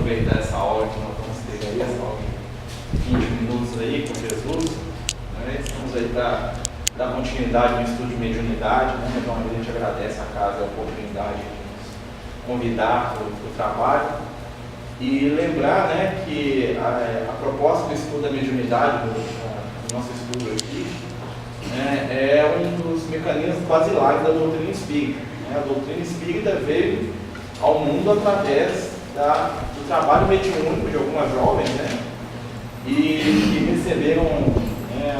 aproveitar essa aula que nós vamos ter aí, essa aula de 20 minutos aí com Jesus, né? Estamos aí para dar continuidade no estudo de mediunidade, né? Então a gente agradece a casa a oportunidade de nos convidar para o trabalho e lembrar, né, que a proposta do estudo da mediunidade, do nosso estudo aqui, né, é um dos mecanismos basilares da doutrina espírita. Né? A doutrina espírita veio ao mundo através do trabalho mediúnico de algumas jovens, né? E que receberam, né,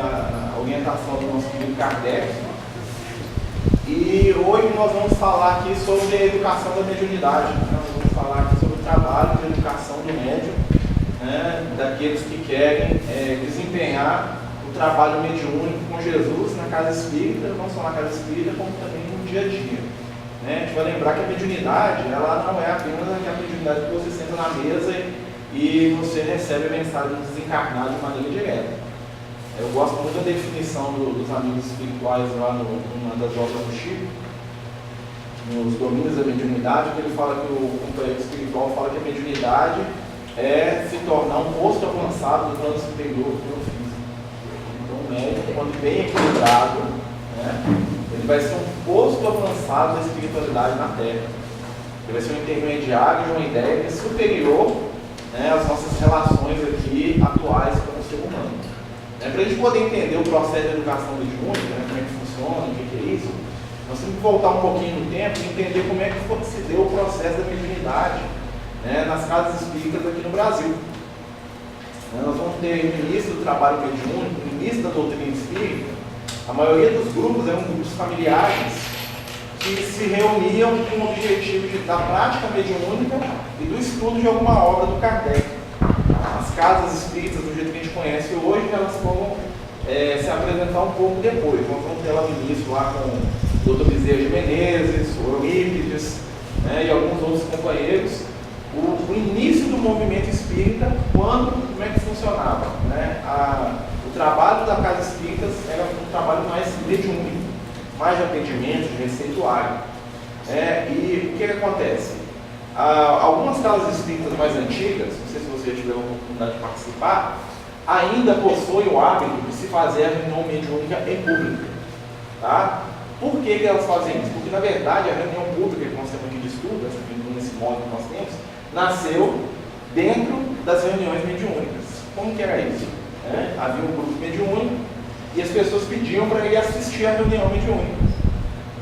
a orientação do nosso querido Kardec. E hoje nós vamos falar aqui sobre a educação da mediunidade. Né? Nós vamos falar aqui sobre o trabalho de educação do médium, né, daqueles que querem desempenhar o trabalho mediúnico com Jesus na casa espírita, não só na casa espírita, como também no dia a dia. Né? A gente vai lembrar que a mediunidade, ela não é apenas aquela mediunidade que você senta na mesa e você recebe a mensagem do desencarnado de maneira direta. Eu gosto muito da definição dos amigos espirituais lá numa das obras do Chico, nos domínios da mediunidade, que ele fala que o companheiro espiritual fala que a mediunidade é se tornar um posto avançado do plano superior do plano físico. Então o médium, quando bem equilibrado, né, ele vai ser um posto avançado da espiritualidade na Terra. Ele vai ser um intermediário de uma ideia que é superior, né, às nossas relações aqui atuais com o ser humano. Para a gente poder entender o processo de educação mediúnica, né, como é que funciona, o que é isso, nós temos que voltar um pouquinho no tempo e entender como é que se deu o processo da mediunidade, né, nas casas espíritas aqui no Brasil. Nós vamos ter no início do trabalho mediúnico, no início da doutrina espírita, a maioria dos grupos eram grupos familiares que se reuniam com o objetivo da prática mediúnica e do estudo de alguma obra do Kardec. As casas espíritas, do jeito que a gente conhece hoje, elas vão se apresentar um pouco depois. Nós vamos ter lá no início, lá com o Dr. Bezerra de Menezes, o Eurípides, né, e alguns outros companheiros, o início do movimento espírita, como é que funcionava? Né? O trabalho da casa espírita era um trabalho mais mediúnico, mais de atendimento, de receituário. E o que acontece? Algumas casas espíritas mais antigas, não sei se você tiver a oportunidade de participar, ainda possuem o hábito de se fazer a reunião mediúnica em público. Tá? Por que elas fazem isso? Porque, na verdade, a reunião pública que nós temos aqui de estudo, nesse modo que nós temos, nasceu dentro das reuniões mediúnicas. Como que era isso? Havia um grupo mediúnico e as pessoas pediam para ir assistir a reunião mediúnica.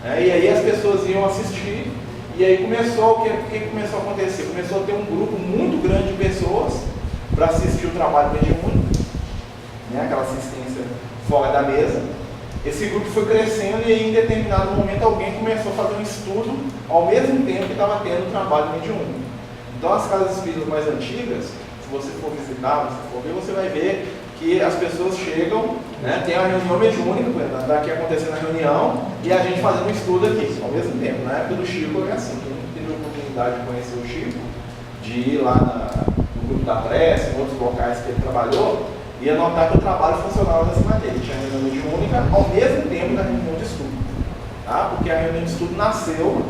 E aí as pessoas iam assistir. E aí o que começou a acontecer? Começou a ter um grupo muito grande de pessoas para assistir o trabalho mediúnico, né? Aquela assistência fora da mesa. Esse grupo foi crescendo e aí, em determinado momento alguém começou a fazer um estudo ao mesmo tempo que estava tendo o trabalho mediúnico. Então as casas espíritas mais antigas, se você for visitar, você vai ver que as pessoas chegam, né, tem a reunião mediúnica, daqui acontecendo a reunião, e a gente fazendo um estudo aqui, ao mesmo tempo. Na época do Chico era assim, quem teve a oportunidade de conhecer o Chico, de ir lá no grupo da prece, em outros locais que ele trabalhou, ia notar que o trabalho funcionava dessa maneira. Tinha a reunião mediúnica ao mesmo tempo da reunião de estudo. Tá? Porque a reunião de estudo nasceu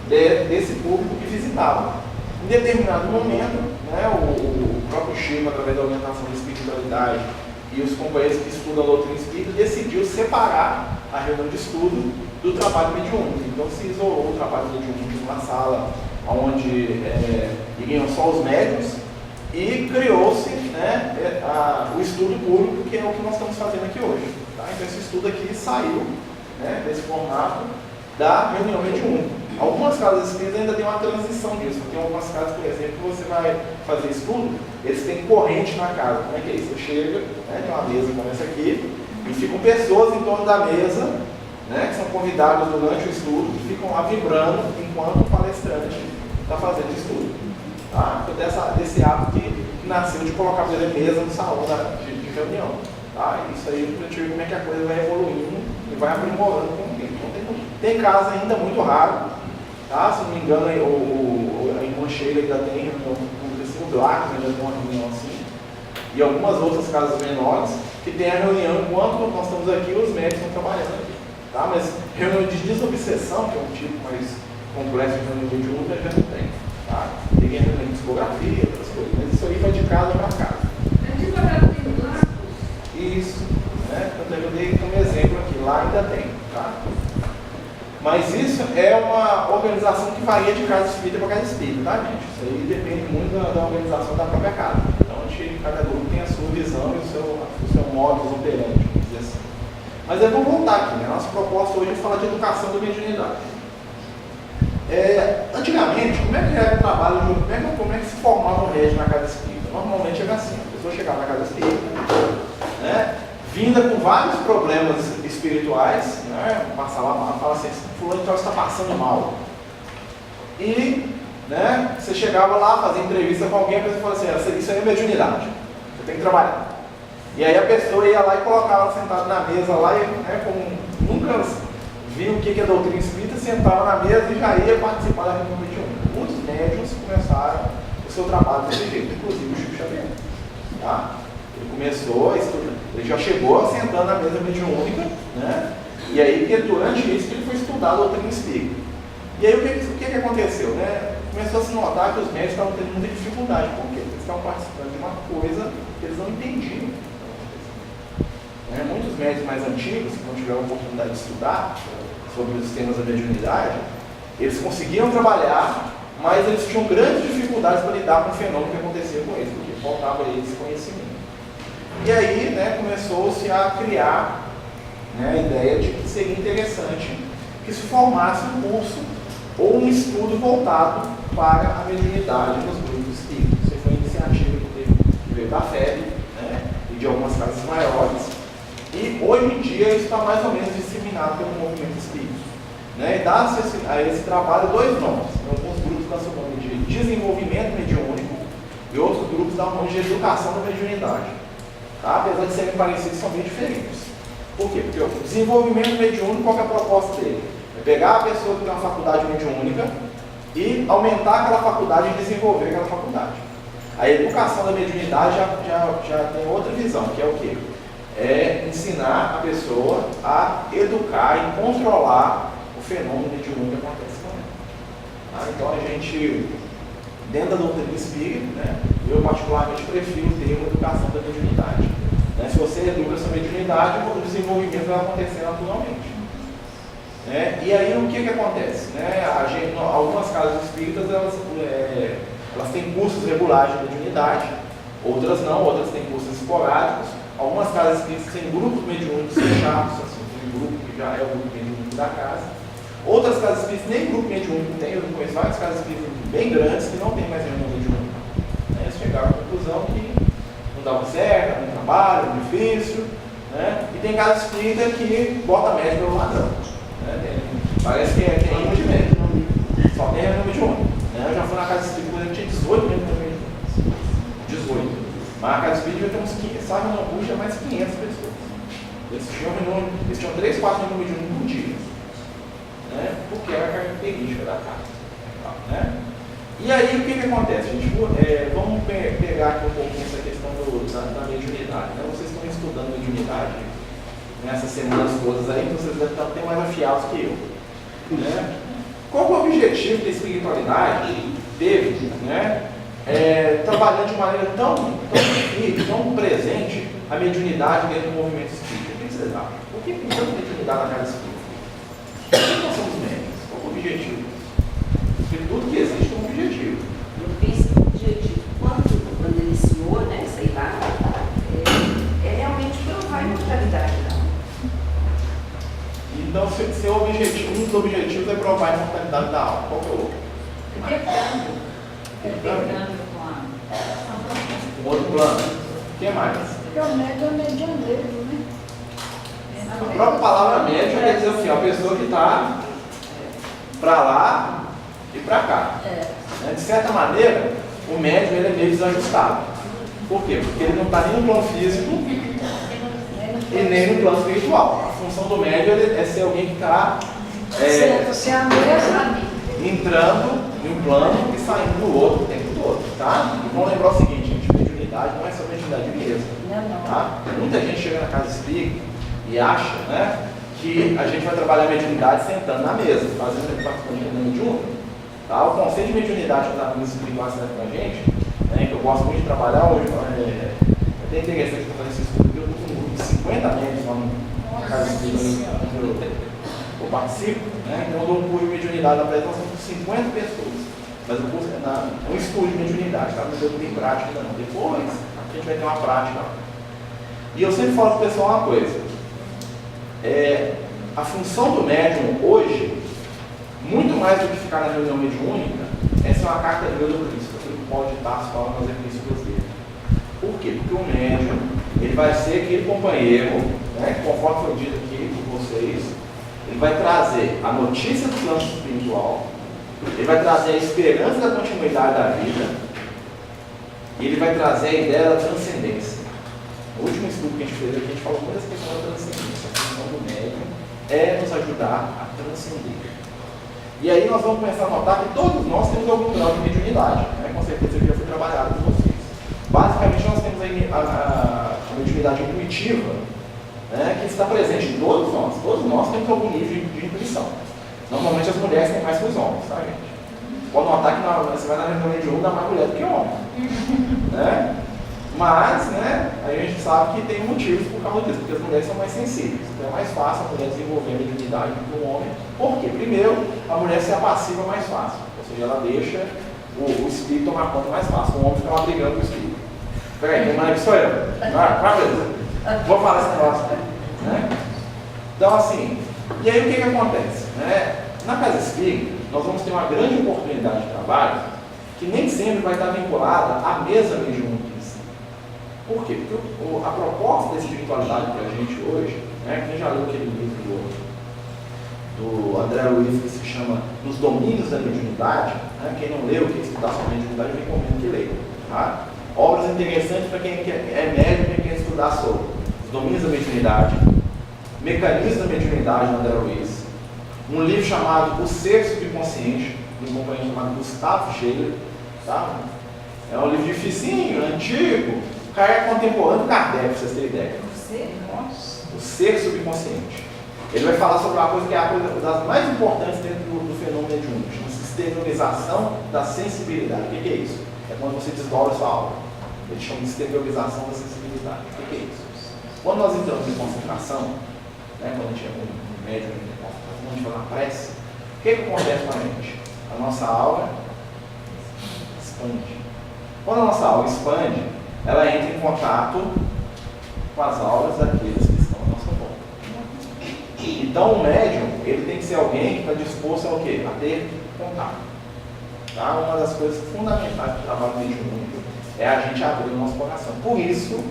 desse público que visitava. Em determinado momento, né, o próprio Chico, através da orientação da espiritualidade e os companheiros que estudam a doutrina espírita, decidiu separar a reunião de estudo do trabalho mediúnico. Então se isolou o trabalho mediúnico numa sala onde iriam só os médiuns e criou-se, né, o estudo público, que é o que nós estamos fazendo aqui hoje. Tá? Então esse estudo aqui saiu, né, desse formato da reunião mediúnica. Algumas casas espíritas ainda tem uma transição disso. Tem algumas casas, por exemplo, que você vai fazer estudo, eles têm corrente na casa. Como é que é isso? Você chega, né, tem uma mesa como essa aqui, e ficam pessoas em torno da mesa, né, que são convidadas durante o estudo, que ficam lá vibrando enquanto o palestrante está fazendo o estudo. Tá? Então, desse hábito que nasceu de colocar, por exemplo, mesa no salão de reunião. Tá? Isso aí, para a gente ver como é que a coisa vai evoluindo e vai aprimorando com o tempo. Então, tem casos ainda muito raros. Tá? Se não me engano, a irmã Sheila ainda tem reunião pública assim, o Blacos ainda tem uma reunião assim, e algumas outras casas menores que tem a reunião enquanto nós estamos aqui e os médicos estão trabalhando aqui. Tá? Mas reunião de desobsessão, que é um tipo mais complexo de reunião mediúnica, já não tem. Tá? Tem a reunião de psicografia, outras coisas, mas isso aí vai de casa para casa. Isso, né? Eu dei como exemplo aqui, lá ainda tem, tá? Mas isso é uma organização que varia de casa espírita para casa espírita, tá, gente? Isso aí depende muito da organização da própria casa. Então, cada grupo tem a sua visão e o seu modus operandi, vamos dizer assim. Mas eu vou voltar aqui, né? Nossa proposta hoje é falar de educação da mediunidade. Antigamente, como é que era o trabalho, como é que se formava um rege na casa espírita? Normalmente era assim, a pessoa chegava na casa espírita, né, vinda com vários problemas espirituais, né, passava mal, fala assim, fulano então está passando mal. E, né, você chegava lá, fazia entrevista com alguém, a pessoa falava assim, isso aí é mediunidade, você tem que trabalhar. E aí a pessoa ia lá e colocava ela sentada na mesa lá, e, né, como nunca viu o que é a doutrina espírita, sentava na mesa e já ia participar da reunião mediúnica. Muitos médiuns começaram o seu trabalho desse jeito, inclusive o Chico Xavier. Tá? Ele começou a estudar, ele já chegou sentando na mesa mediúnica, né? E aí, durante isso, ele foi estudar a doutrina espírita. E aí, o que aconteceu? Né? Começou a se notar que os médios estavam tendo muita dificuldade. Por quê? Porque eles estavam participando de uma coisa que eles não entendiam. Muitos médios mais antigos, que não tiveram a oportunidade de estudar sobre os temas da mediunidade, eles conseguiam trabalhar, mas eles tinham grandes dificuldades para lidar com o fenômeno que acontecia com eles, porque faltava a eles conhecimento. E aí, né, começou-se a criar, né, a ideia de que seria interessante que se formasse um curso ou um estudo voltado para a mediunidade nos grupos espíritas. Isso foi uma iniciativa que veio da FEB, né, e de algumas casas maiores. E hoje em dia isso está mais ou menos disseminado pelo movimento espírita. Né? E dá-se a esse trabalho dois nomes. Alguns grupos dão o nome de desenvolvimento mediúnico e outros grupos dão o nome de educação da mediunidade. Tá? Apesar de serem parecidos, são bem diferentes. Por quê? Porque o desenvolvimento mediúnico, qual é a proposta dele? É pegar a pessoa que tem uma faculdade mediúnica e aumentar aquela faculdade e desenvolver aquela faculdade. A educação da mediunidade já tem outra visão, que é o quê? É ensinar a pessoa a educar e controlar o fenômeno mediúnico que acontece com ela. Tá? Então a gente, dentro da doutrina espírita, né, eu particularmente prefiro o termo educação da mediunidade. Né? Se você educa essa mediunidade, o desenvolvimento vai acontecer naturalmente. Né? E aí o que acontece? Né? Algumas casas espíritas elas têm cursos regulares de mediunidade, outras não, outras têm cursos esporádicos. Algumas casas espíritas têm grupos mediúnicos fechados, assim, tem um grupo que já é o grupo mediúnico da casa. Outras casas espíritas nem grupo mediúnico tem, eu conheço várias casas espíritas bem grandes que não tem mais reunião mediúnica. Eles chegaram à conclusão que não dava certo, era um trabalho, era difícil. Né? E tem casa espírita que bota médico pelo ladrão. Né? Parece que é imã de médico, só tem reunião mediúnica. Né? Eu já fui na casa espírita quando eu tinha 18 mediúnicos. 18. Mas a casa espírita tem uns 500, sabe, não puxa mais 500 pessoas. Eles tinham 3, 4 reuniões mediúnicas por dia. Né? Porque é a característica da casa. Né? E aí o que acontece, gente? Vamos pegar aqui um pouquinho essa questão da mediunidade. Né? Vocês estão estudando mediunidade nessas semanas todas aí, então vocês devem estar bem mais afiados que eu. Né? Qual é o objetivo da espiritualidade teve, né? Trabalhando de maneira tão presente a mediunidade dentro do movimento espírita? O que vocês acham? Por que tem tanta mediunidade na casa espírita? Por que nós somos médicos? Qual é o objetivo? Porque tudo que existe tem um objetivo. Eu penso que o objetivo, quando iniciou, né, sei lá, é realmente provar a imortalidade da alma. Então, um dos objetivos é provar a imortalidade da alma. Qual que é o outro? Pegando com Um outro plano. O que mais? Porque o médium é medianeiro, né? A própria palavra médium quer dizer assim, a pessoa que está para lá e para cá. De certa maneira, o médium ele é meio desajustado. Por quê? Porque ele não está nem no plano físico e nem no plano espiritual. A função do médium é ser alguém que está entrando em um plano e saindo do outro o tempo todo, tá? E vamos lembrar o seguinte, gente, mediunidade não é só mediunidade mesmo, tá? Muita gente chega na casa espírita e acha, né, que a gente vai trabalhar a mediunidade sentando na mesa, fazendo participação de reunião mediúnica, tá? O conceito de mediunidade que os amigos espirituais trazem pra gente né, que eu gosto muito de trabalhar hoje. É até interessante fazer esse estudo, porque eu estou com um grupo de 50 médicos lá na casa onde eu participo, né, então eu dou um curso de mediunidade na prédia, nós temos 50 pessoas. Mas o curso é um estudo de mediunidade, tá? Não tem prática ainda não. Depois a gente vai ter uma prática. E eu sempre falo para o pessoal uma coisa. A função do médium hoje, muito mais do que ficar na reunião mediúnica, é ser uma carta de do Cristo, aquilo que o Paulo de Tarso fala nas epístolas dele. Por quê? Porque o médium, ele vai ser aquele companheiro, né, conforme foi dito aqui por vocês, ele vai trazer a notícia do plano espiritual, ele vai trazer a esperança da continuidade da vida, e ele vai trazer a ideia da transcendência. No último estudo que a gente fez aqui, a gente falou muito dessa questão da transcendência. A função do médium é nos ajudar a transcender. E aí nós vamos começar a notar que todos nós temos algum grau de mediunidade, né? Com certeza isso já foi trabalhado com vocês. Basicamente nós temos aí a mediunidade intuitiva, né, que está presente em todos nós. Todos nós temos algum nível de intuição. Normalmente as mulheres têm mais que os homens, tá, gente? Pode notar que você vai na reunião de dá mais mulher do que homem. Né? Mas, né, aí a gente sabe que tem motivos por causa disso, porque as mulheres são mais sensíveis. Então é mais fácil a mulher desenvolver a mediunidade do que o homem. Por quê? Primeiro, a mulher se apassiva mais fácil. Ou seja, ela deixa o espírito tomar conta mais fácil. O homem fica lá brigando com o espírito. Peraí, quem manda sou eu. Vou falar esse negócio. Né? Então, assim, e aí o que acontece? Né? Na casa espírita, nós vamos ter uma grande oportunidade de trabalho que nem sempre vai estar vinculada à mesa mediúnica em si. Por quê? Porque a proposta da espiritualidade para a gente hoje, né, quem já leu aquele livro do André Luiz que se chama Nos Domínios da Mediunidade, né, quem não leu, quem estudar sobre mediunidade, eu recomendo que leia. Tá? Obras interessantes para quem é médium e quem quer estudar sobre os domínios da mediunidade, mecanismos da mediunidade do André Luiz, um livro chamado O Ser Subconsciente, de um companheiro chamado Gustavo Scheler, tá? É um livro dificinho, antigo, o cara é contemporâneo do Kardec, para vocês terem ideia. O Ser Subconsciente. Ele vai falar sobre uma coisa que é a coisa das mais importantes dentro do fenômeno mediúnico, chama-se exteriorização da sensibilidade. O que é isso? É quando você desdobra a sua alma. Ele chama de exteriorização da sensibilidade. O que é isso? Quando nós entramos em concentração, né, quando a gente é um médium em concentração, quando a gente vai na prece, o que acontece com a gente? A nossa alma expande. Quando a nossa alma expande, ela entra em contato com as auras daqueles que estão à nossa volta. Então o médium, ele tem que ser alguém que está disposto a o quê? A ter contato. Tá? Uma das coisas fundamentais do trabalho mediúnico é a gente abrir o nosso coração. Por isso,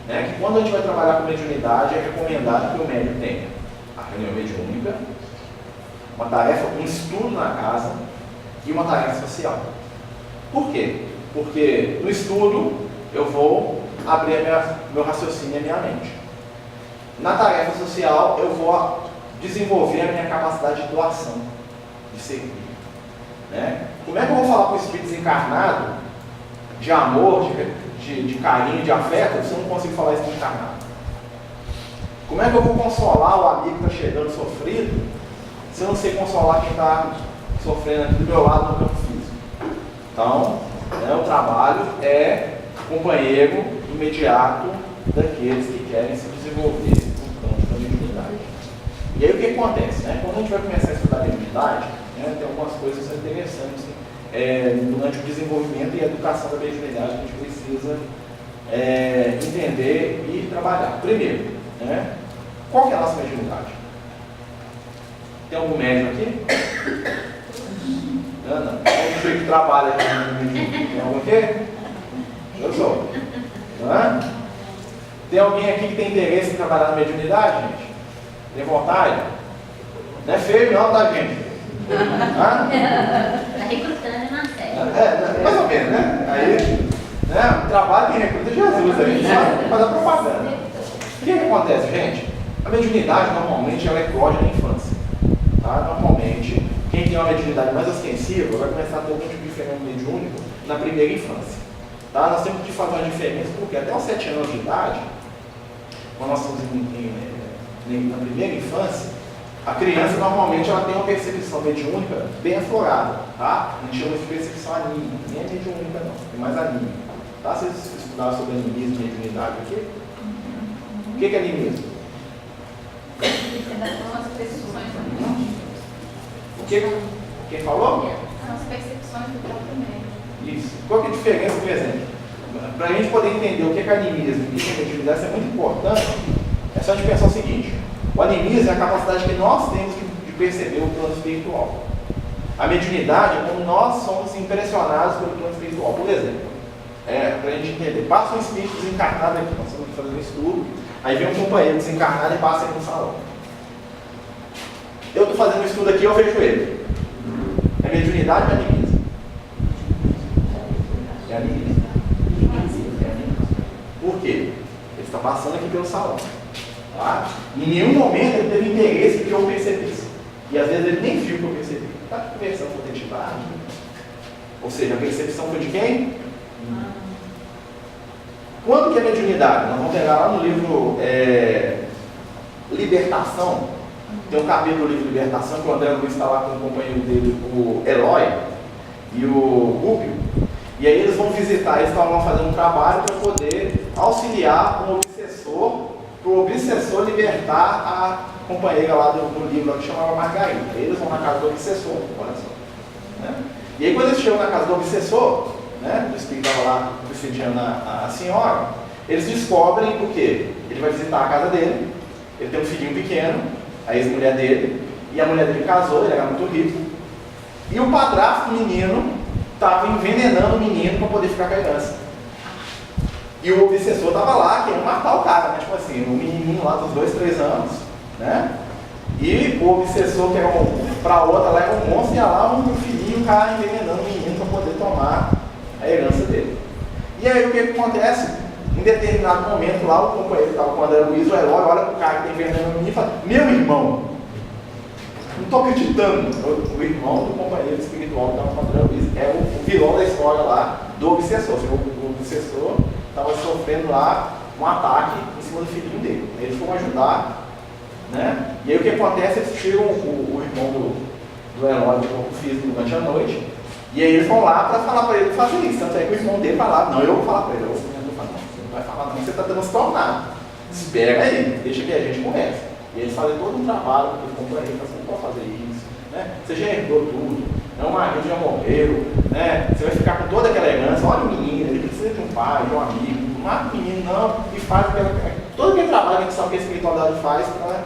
né, que quando a gente vai trabalhar com mediunidade, é recomendado que o médium tenha a reunião mediúnica, uma tarefa, um estudo na casa e uma tarefa social. Por quê? Porque no estudo eu vou abrir meu raciocínio e a minha mente. Na tarefa social eu vou desenvolver a minha capacidade de doação, de servir. Né? Como é que eu vou falar com o espírito desencarnado de amor, de carinho, de afeto, se eu não consigo falar isso com o encarnado? Como é que eu vou consolar o amigo que está chegando sofrido, se eu não sei consolar quem está sofrendo aqui do meu lado no campo físico? Então, né, o trabalho é companheiro imediato daqueles que querem se desenvolver no campo da mediunidade. E aí o que acontece? Né? Quando a gente vai começar a estudar mediunidade, né, tem algumas coisas interessantes durante o desenvolvimento e a educação da mediunidade que a gente precisa entender e trabalhar. Primeiro, né, qual que é a nossa mediunidade? Tem algum médium aqui? Ana, algum jeito que trabalha aqui no mediunidade? Tem algum aqui? Eu sou. Não é? Tem alguém aqui que tem interesse em trabalhar na mediunidade, gente? Tem vontade? Não é feio não, tá, gente? Está recrutando, Marcelo. Mais ou menos, né? Aí, né, o trabalho que recruta Jesus, a gente sabe fazer propaganda. O que acontece, gente? A mediunidade, normalmente, ela eclode na infância. Tá? Normalmente, quem tem uma mediunidade mais ostensiva vai começar a ter algum tipo de fenômeno mediúnico na primeira infância. Tá? Nós temos que fazer uma diferença, porque até os 7 anos de idade, quando nós estamos na primeira infância, a criança normalmente ela tem uma percepção mediúnica bem aflorada, tá? A gente chama de percepção anímica, nem é mediúnica não, é mais anímica. Tá? Vocês estudaram sobre animismo e mediunidade aqui? O que é animismo? São as percepções do mundo. O que? Quem falou? São as percepções do próprio médium. Isso. Qual que é a diferença, por exemplo? Para a gente poder entender o que é animismo e o que é mediunidade, isso é muito importante. É só a gente pensar o seguinte: o animismo é a capacidade que nós temos de perceber o plano espiritual. A mediunidade é como nós somos impressionados pelo plano espiritual. Por exemplo, para a gente entender, passa um espírito desencarnado aqui, nós estamos fazendo um estudo, aí vem um companheiro desencarnado e passa aqui no salão. Eu estou fazendo um estudo aqui e eu vejo ele. É mediunidade ou é animismo? É animismo. Por quê? Ele está passando aqui pelo salão. Tá? Em nenhum momento ele teve interesse que eu percebesse. E às vezes ele nem viu que eu percebi. Está conversando com a identidade. Ou seja, a percepção foi de quem? Quando que é mediunidade? Nós vamos pegar lá no livro Libertação. Tem um capítulo do livro Libertação que o André Luiz está lá com o companheiro dele, o Eloy e o Rubio. E aí eles vão visitar, eles estavam fazendo um trabalho para poder auxiliar um obsessor, para o obsessor libertar a companheira lá do livro que chamava Margarida. Aí eles vão na casa do obsessor, olha só. Né? E aí quando eles chegam na casa do obsessor, né, do espírito estava lá obsediando a senhora, eles descobrem o quê? Ele vai visitar a casa dele, ele tem um filhinho pequeno, a ex-mulher dele, e a mulher dele casou, ele era muito rico, e o padrasto do menino estava envenenando o menino para poder ficar com a herança. E o obsessor estava lá querendo matar o cara, né? Tipo assim, o menininho lá dos 2, 3 anos, né? E o obsessor, que era para outra, lá era um monstro, e ia lá um filhinho, o cara envenenando o menino para poder tomar a herança dele. E aí o que acontece? Em determinado momento lá, o companheiro que estava com o André Luiz, o Eloy, olha para o cara que tem envenenando o menino e fala: meu irmão, não estou acreditando. O irmão do companheiro espiritual que estava com o André Luiz é o vilão da história lá do obsessor. O obsessor estava sofrendo lá um ataque em cima do filhinho dele. Eles foram ajudar, né? E aí o que acontece? Eles tiram o irmão do Eloy do corpo físico durante a noite. E aí eles vão lá para falar para ele fazer isso. Tanto é que o irmão dele vai lá: não, eu vou falar para ele. Eu vou falar: não, você não vai falar, não, você está transtornado. Espera aí, deixa que a gente conversa. E eles fazem todo um trabalho com o companheiro: você não pode fazer isso, né? Você já herdou tudo, né? O marido já morreu, né? Você vai ficar com toda aquela herança. Olha o menino, ele precisa de um pai, de um amigo. Não mata o menino, não, e faz todo aquele trabalho que a gente sabe que a espiritualidade faz para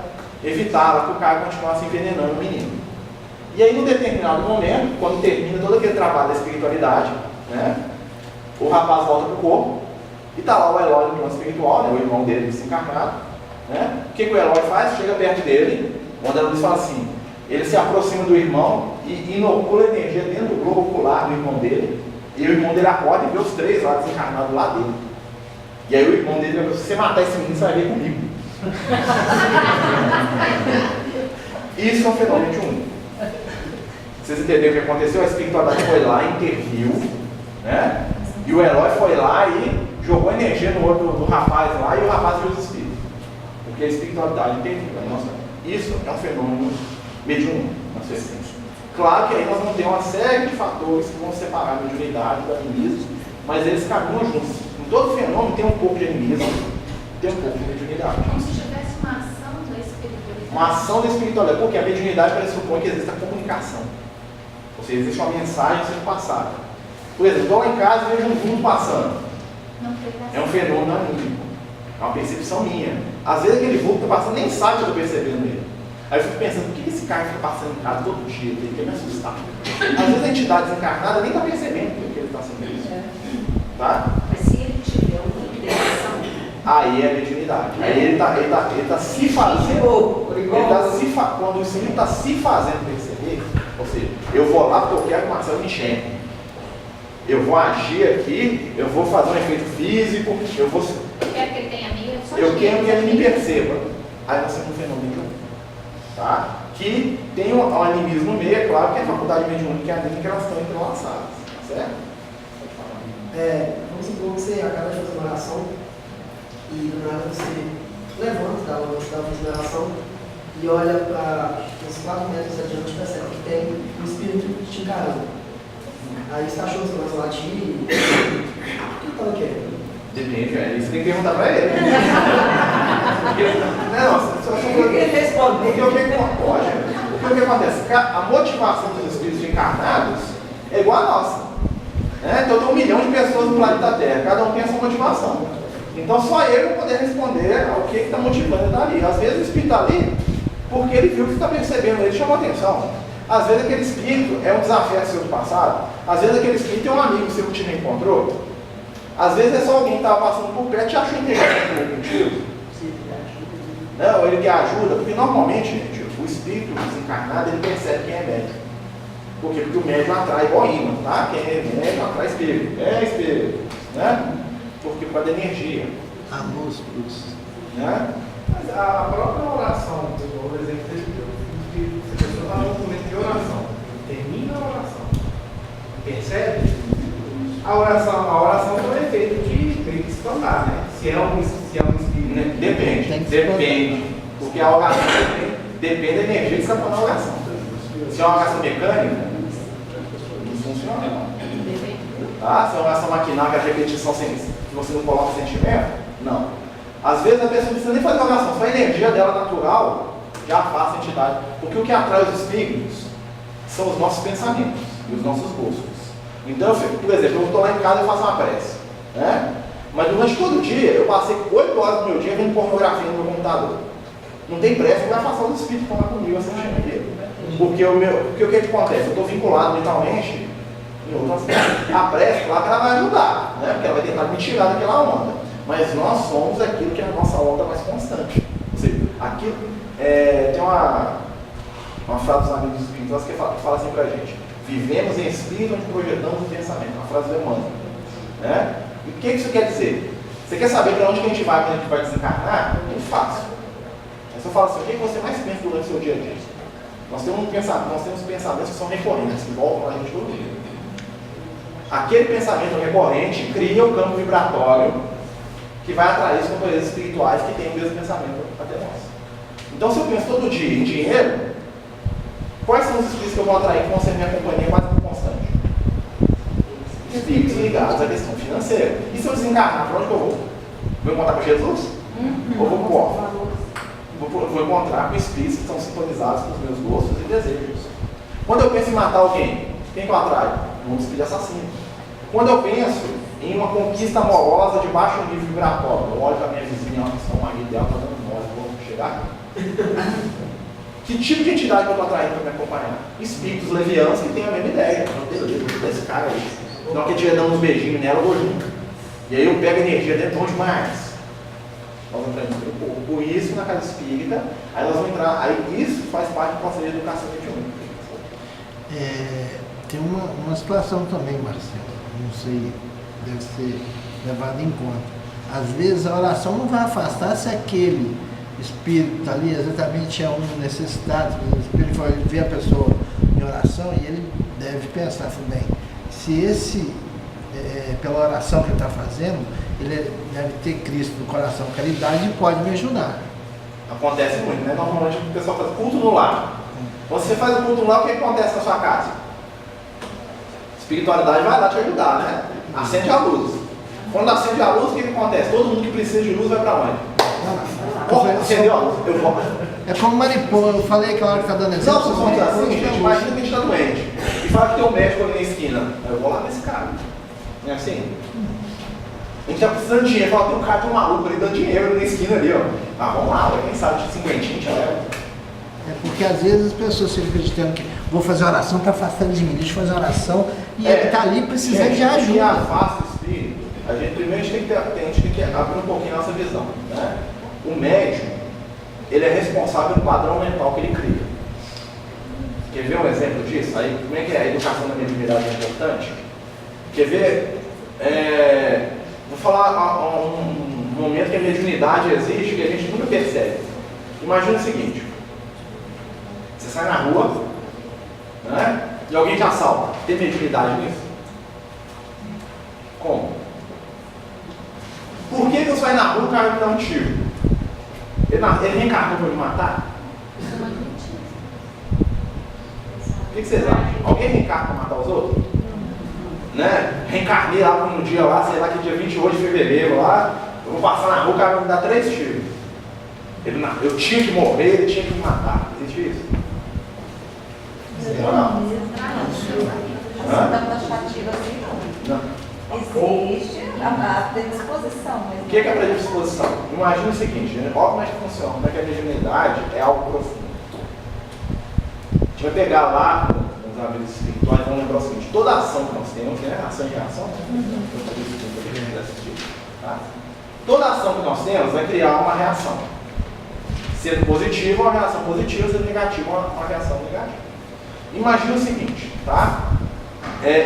evitar que o cara continuasse envenenando o menino. E aí, num determinado momento, quando termina todo aquele trabalho da espiritualidade, né, o rapaz volta para o corpo e está lá o Eloy no plano espiritual, né, o irmão dele desencarnado. Né? O que o Eloy faz? Chega perto dele, o André Luiz fala assim: ele se aproxima do irmão e inocula energia dentro do globo ocular do irmão dele, e o irmão dele acorda e vê os 3 lá desencarnados lá dele. E aí o irmão dele vai falar: se você matar esse menino, você vai ver comigo. Isso é um fenômeno mediúnico. Vocês entenderam o que aconteceu? A espiritualidade foi lá, interviu, né? E o Eloy foi lá e jogou energia no olho do rapaz lá, e o rapaz viu os espíritos. Porque a espiritualidade interviu. Isso é um fenômeno mediúnico, na sua essência. Claro que aí nós vamos ter uma série de fatores que vão separar a mediunidade do animismo, mas eles caminham juntos. Em todo fenômeno tem um pouco de animismo, tem um pouco de mediunidade. Como se tivesse uma ação da espiritualidade. Uma ação da espiritualidade, porque a mediunidade pressupõe que existe a comunicação. Ou seja, existe uma mensagem sendo passada. Por exemplo, estou lá em casa e vejo um vulto passando. É um fenômeno anímico. É uma percepção minha. Às vezes aquele vulto que está passando nem sabe que eu estou percebendo ele. Aí eu fico pensando: por que esse cara fica passando em casa todo dia? Ele quer me assustar. Às vezes a entidade desencarnada nem está percebendo que ele está sendo isso. Tá? Mas se ele tiver uma intenção, aí é a mediunidade. Aí ele está se fazendo. Quando o espírito está se fazendo perceber, ou seja, eu vou lá porque eu quero que o Marcelo me enxergue. Eu vou agir aqui, eu vou fazer um efeito físico, eu quero que ele tenha amigo, eu quero que ele me perceba. Aí nós temos um fenômeno mediúnico, tá? Que tem um animismo no meio, é claro que a faculdade mediúnica e a anímica, elas estão entrelaçadas, certo? Vamos supor que você acaba de fazer uma oração e do nada você levanta da última oração e olha para uns 4 metros adiante e percebe que tem um espírito te encarando. Aí os cachorros começam a latir. O que tá querendo? Depende, velho. Isso tem que perguntar pra ele. Não, só Ele responde. porque o que acontece? A motivação dos espíritos encarnados é igual a nossa. Né? Então tem 1 milhão de pessoas no planeta Terra, cada um tem a sua motivação. Então só eu vou poder responder ao que está motivando ele dali. Às vezes o espírito está ali porque ele viu que está percebendo, ele chamou atenção. Às vezes aquele espírito é um desafio seu do passado, às vezes aquele espírito é um amigo seu que te reencontrou, às vezes é só alguém que estava passando por perto e te achou interessante contigo. Não, ele que ajuda, porque normalmente, gente, o espírito desencarnado, ele percebe quem é médium. Por quê? Porque o médium atrai igual imã, tá? Quem é médium atrai espírito. É espírito, né? Porque por causa da energia. A músculos. Né? Mas a própria oração, por exemplo, se a pessoa está num momento de oração, termina a oração, percebe? A oração tem um efeito de espantar, né? Se é um espírito. Depende. Porque a oração depende da energia que você está falando na oração. Se é uma oração mecânica, não funciona. Tá? Se é uma oração maquinal, que é a repetição que você não coloca sentimento, não. Às vezes a pessoa não precisa nem fazer uma oração, só a energia dela natural já afasta a entidade. Porque o que atrai os espíritos são os nossos pensamentos e os nossos gostos. Então, por exemplo, eu estou lá em casa e faço uma prece. Né? Mas durante todo o dia, eu passei 8 horas do meu dia vendo pornografia no meu computador. Não tem pressa, não vai afastar os espíritos que estão lá comigo assistindo aqui. Porque o que acontece? Eu estou vinculado mentalmente em outras coisas. A prece, claro que ela vai ajudar, né? Porque ela vai tentar me tirar daquela onda. Mas nós somos aquilo que é a nossa onda mais constante. Ou seja, aquilo, tem uma frase dos amigos espíritos que fala assim pra gente: vivemos em espírito onde projetamos o pensamento. Uma frase do Emmanuel. Né? E o que isso quer dizer? Você quer saber para onde que a gente vai quando a gente vai desencarnar? É muito fácil. Aí você fala assim: o que você mais pensa durante o seu dia a dia? Nós temos pensamentos que são recorrentes, que voltam a gente todo dia. Aquele pensamento recorrente cria um campo vibratório que vai atrair os companheiros espirituais que têm o mesmo pensamento até nós. Então, se eu penso todo dia em dinheiro, quais são os espíritos que eu vou atrair que vão ser minha companhia quase constante? Espíritos ligados à questão financeira. E se eu desencarnar, para onde que eu vou? Vou encontrar com Jesus? Ou vou com vou encontrar com espíritos que estão sintonizados com os meus gostos e desejos. Quando eu penso em matar alguém, quem que eu atraio? Um espírito assassino. Quando eu penso em uma conquista amorosa de baixo nível vibratório, eu olho para a minha vizinha, o marido dela está dando mole, vou chegar aqui. Que tipo de entidade que eu estou atraindo para me acompanhar? Espíritos levianos que têm a mesma ideia. Desse cara aí. Então, que estiver dando uns beijinhos nela, eu vou junto. E aí eu pego a energia dentro de mais. Nós entramos por isso na casa espírita, aí nós vamos entrar, aí isso faz parte do processo de educação mediúnica. Tem uma situação também, Marcelo, não sei, deve ser levado em conta. Às vezes a oração não vai afastar se aquele espírito ali exatamente é um necessitado. O espírito vai ver a pessoa em oração e ele deve pensar assim: bem, se esse, pela oração que ele está fazendo, ele deve ter Cristo no coração, caridade, e pode me ajudar. Acontece muito, né? Normalmente o pessoal faz culto no lar. Você faz o culto no lar, o que acontece na sua casa? Espiritualidade vai lá te ajudar, né? Acende a luz. Quando acende a luz, o que acontece? Todo mundo que precisa de luz vai para onde? Acendeu a luz, eu vou. É como mariposa, eu falei aquela hora que está dando exemplo. Não, se assim, gente, imagina que a gente está doente e fala que tem um médico ali na esquina. Eu vou lá nesse cara. Não é assim? A gente está precisando de dinheiro, fala, tem um cara tão maluco ali dando dinheiro na esquina ali, ó. Ah, vamos lá, quem sabe de 50 a gente leva. É porque às vezes as pessoas ficam acreditando que vou fazer oração para afastar de mim, deixa eu fazer oração, e ele está ali precisando de ajuda. E afasta o espírito, primeiro a gente tem que abrir um pouquinho a nossa visão. Né? O médium, ele é responsável pelo padrão mental que ele cria. Quer ver um exemplo disso? Aí, como é que a educação da mediunidade é importante? Quer ver? Vou falar um momento que a mediunidade existe que a gente nunca percebe. Imagina o seguinte: você sai na rua, né? E alguém te assalta. Tem mediunidade nisso? Como? Por que eu saio na rua e o cara me dá um tiro? Ele reencarnou para me matar? O que vocês acham? Alguém reencarna para matar os outros? né? Reencarnei lá no dia lá, sei lá que dia 28 de fevereiro lá, eu vou passar na rua, o cara vai me dar 3 tiros. Eu tinha que morrer, ele tinha que me matar. Existe isso? Não. Não tão taxativa assim, não. Não. Existe a predisposição. Mas O que é a predisposição? Imagina o seguinte, né? Olha como é que funciona, como é que a mediunidade é algo profundo. A gente vai pegar lá, nos hábitos espirituais, vamos lembrar o seguinte, toda ação que nós temos, né? Ação e reação, tá? Toda ação que nós temos vai criar uma reação. Sendo positiva, uma reação positiva, sendo negativa, uma reação negativa. Imagina o seguinte, tá?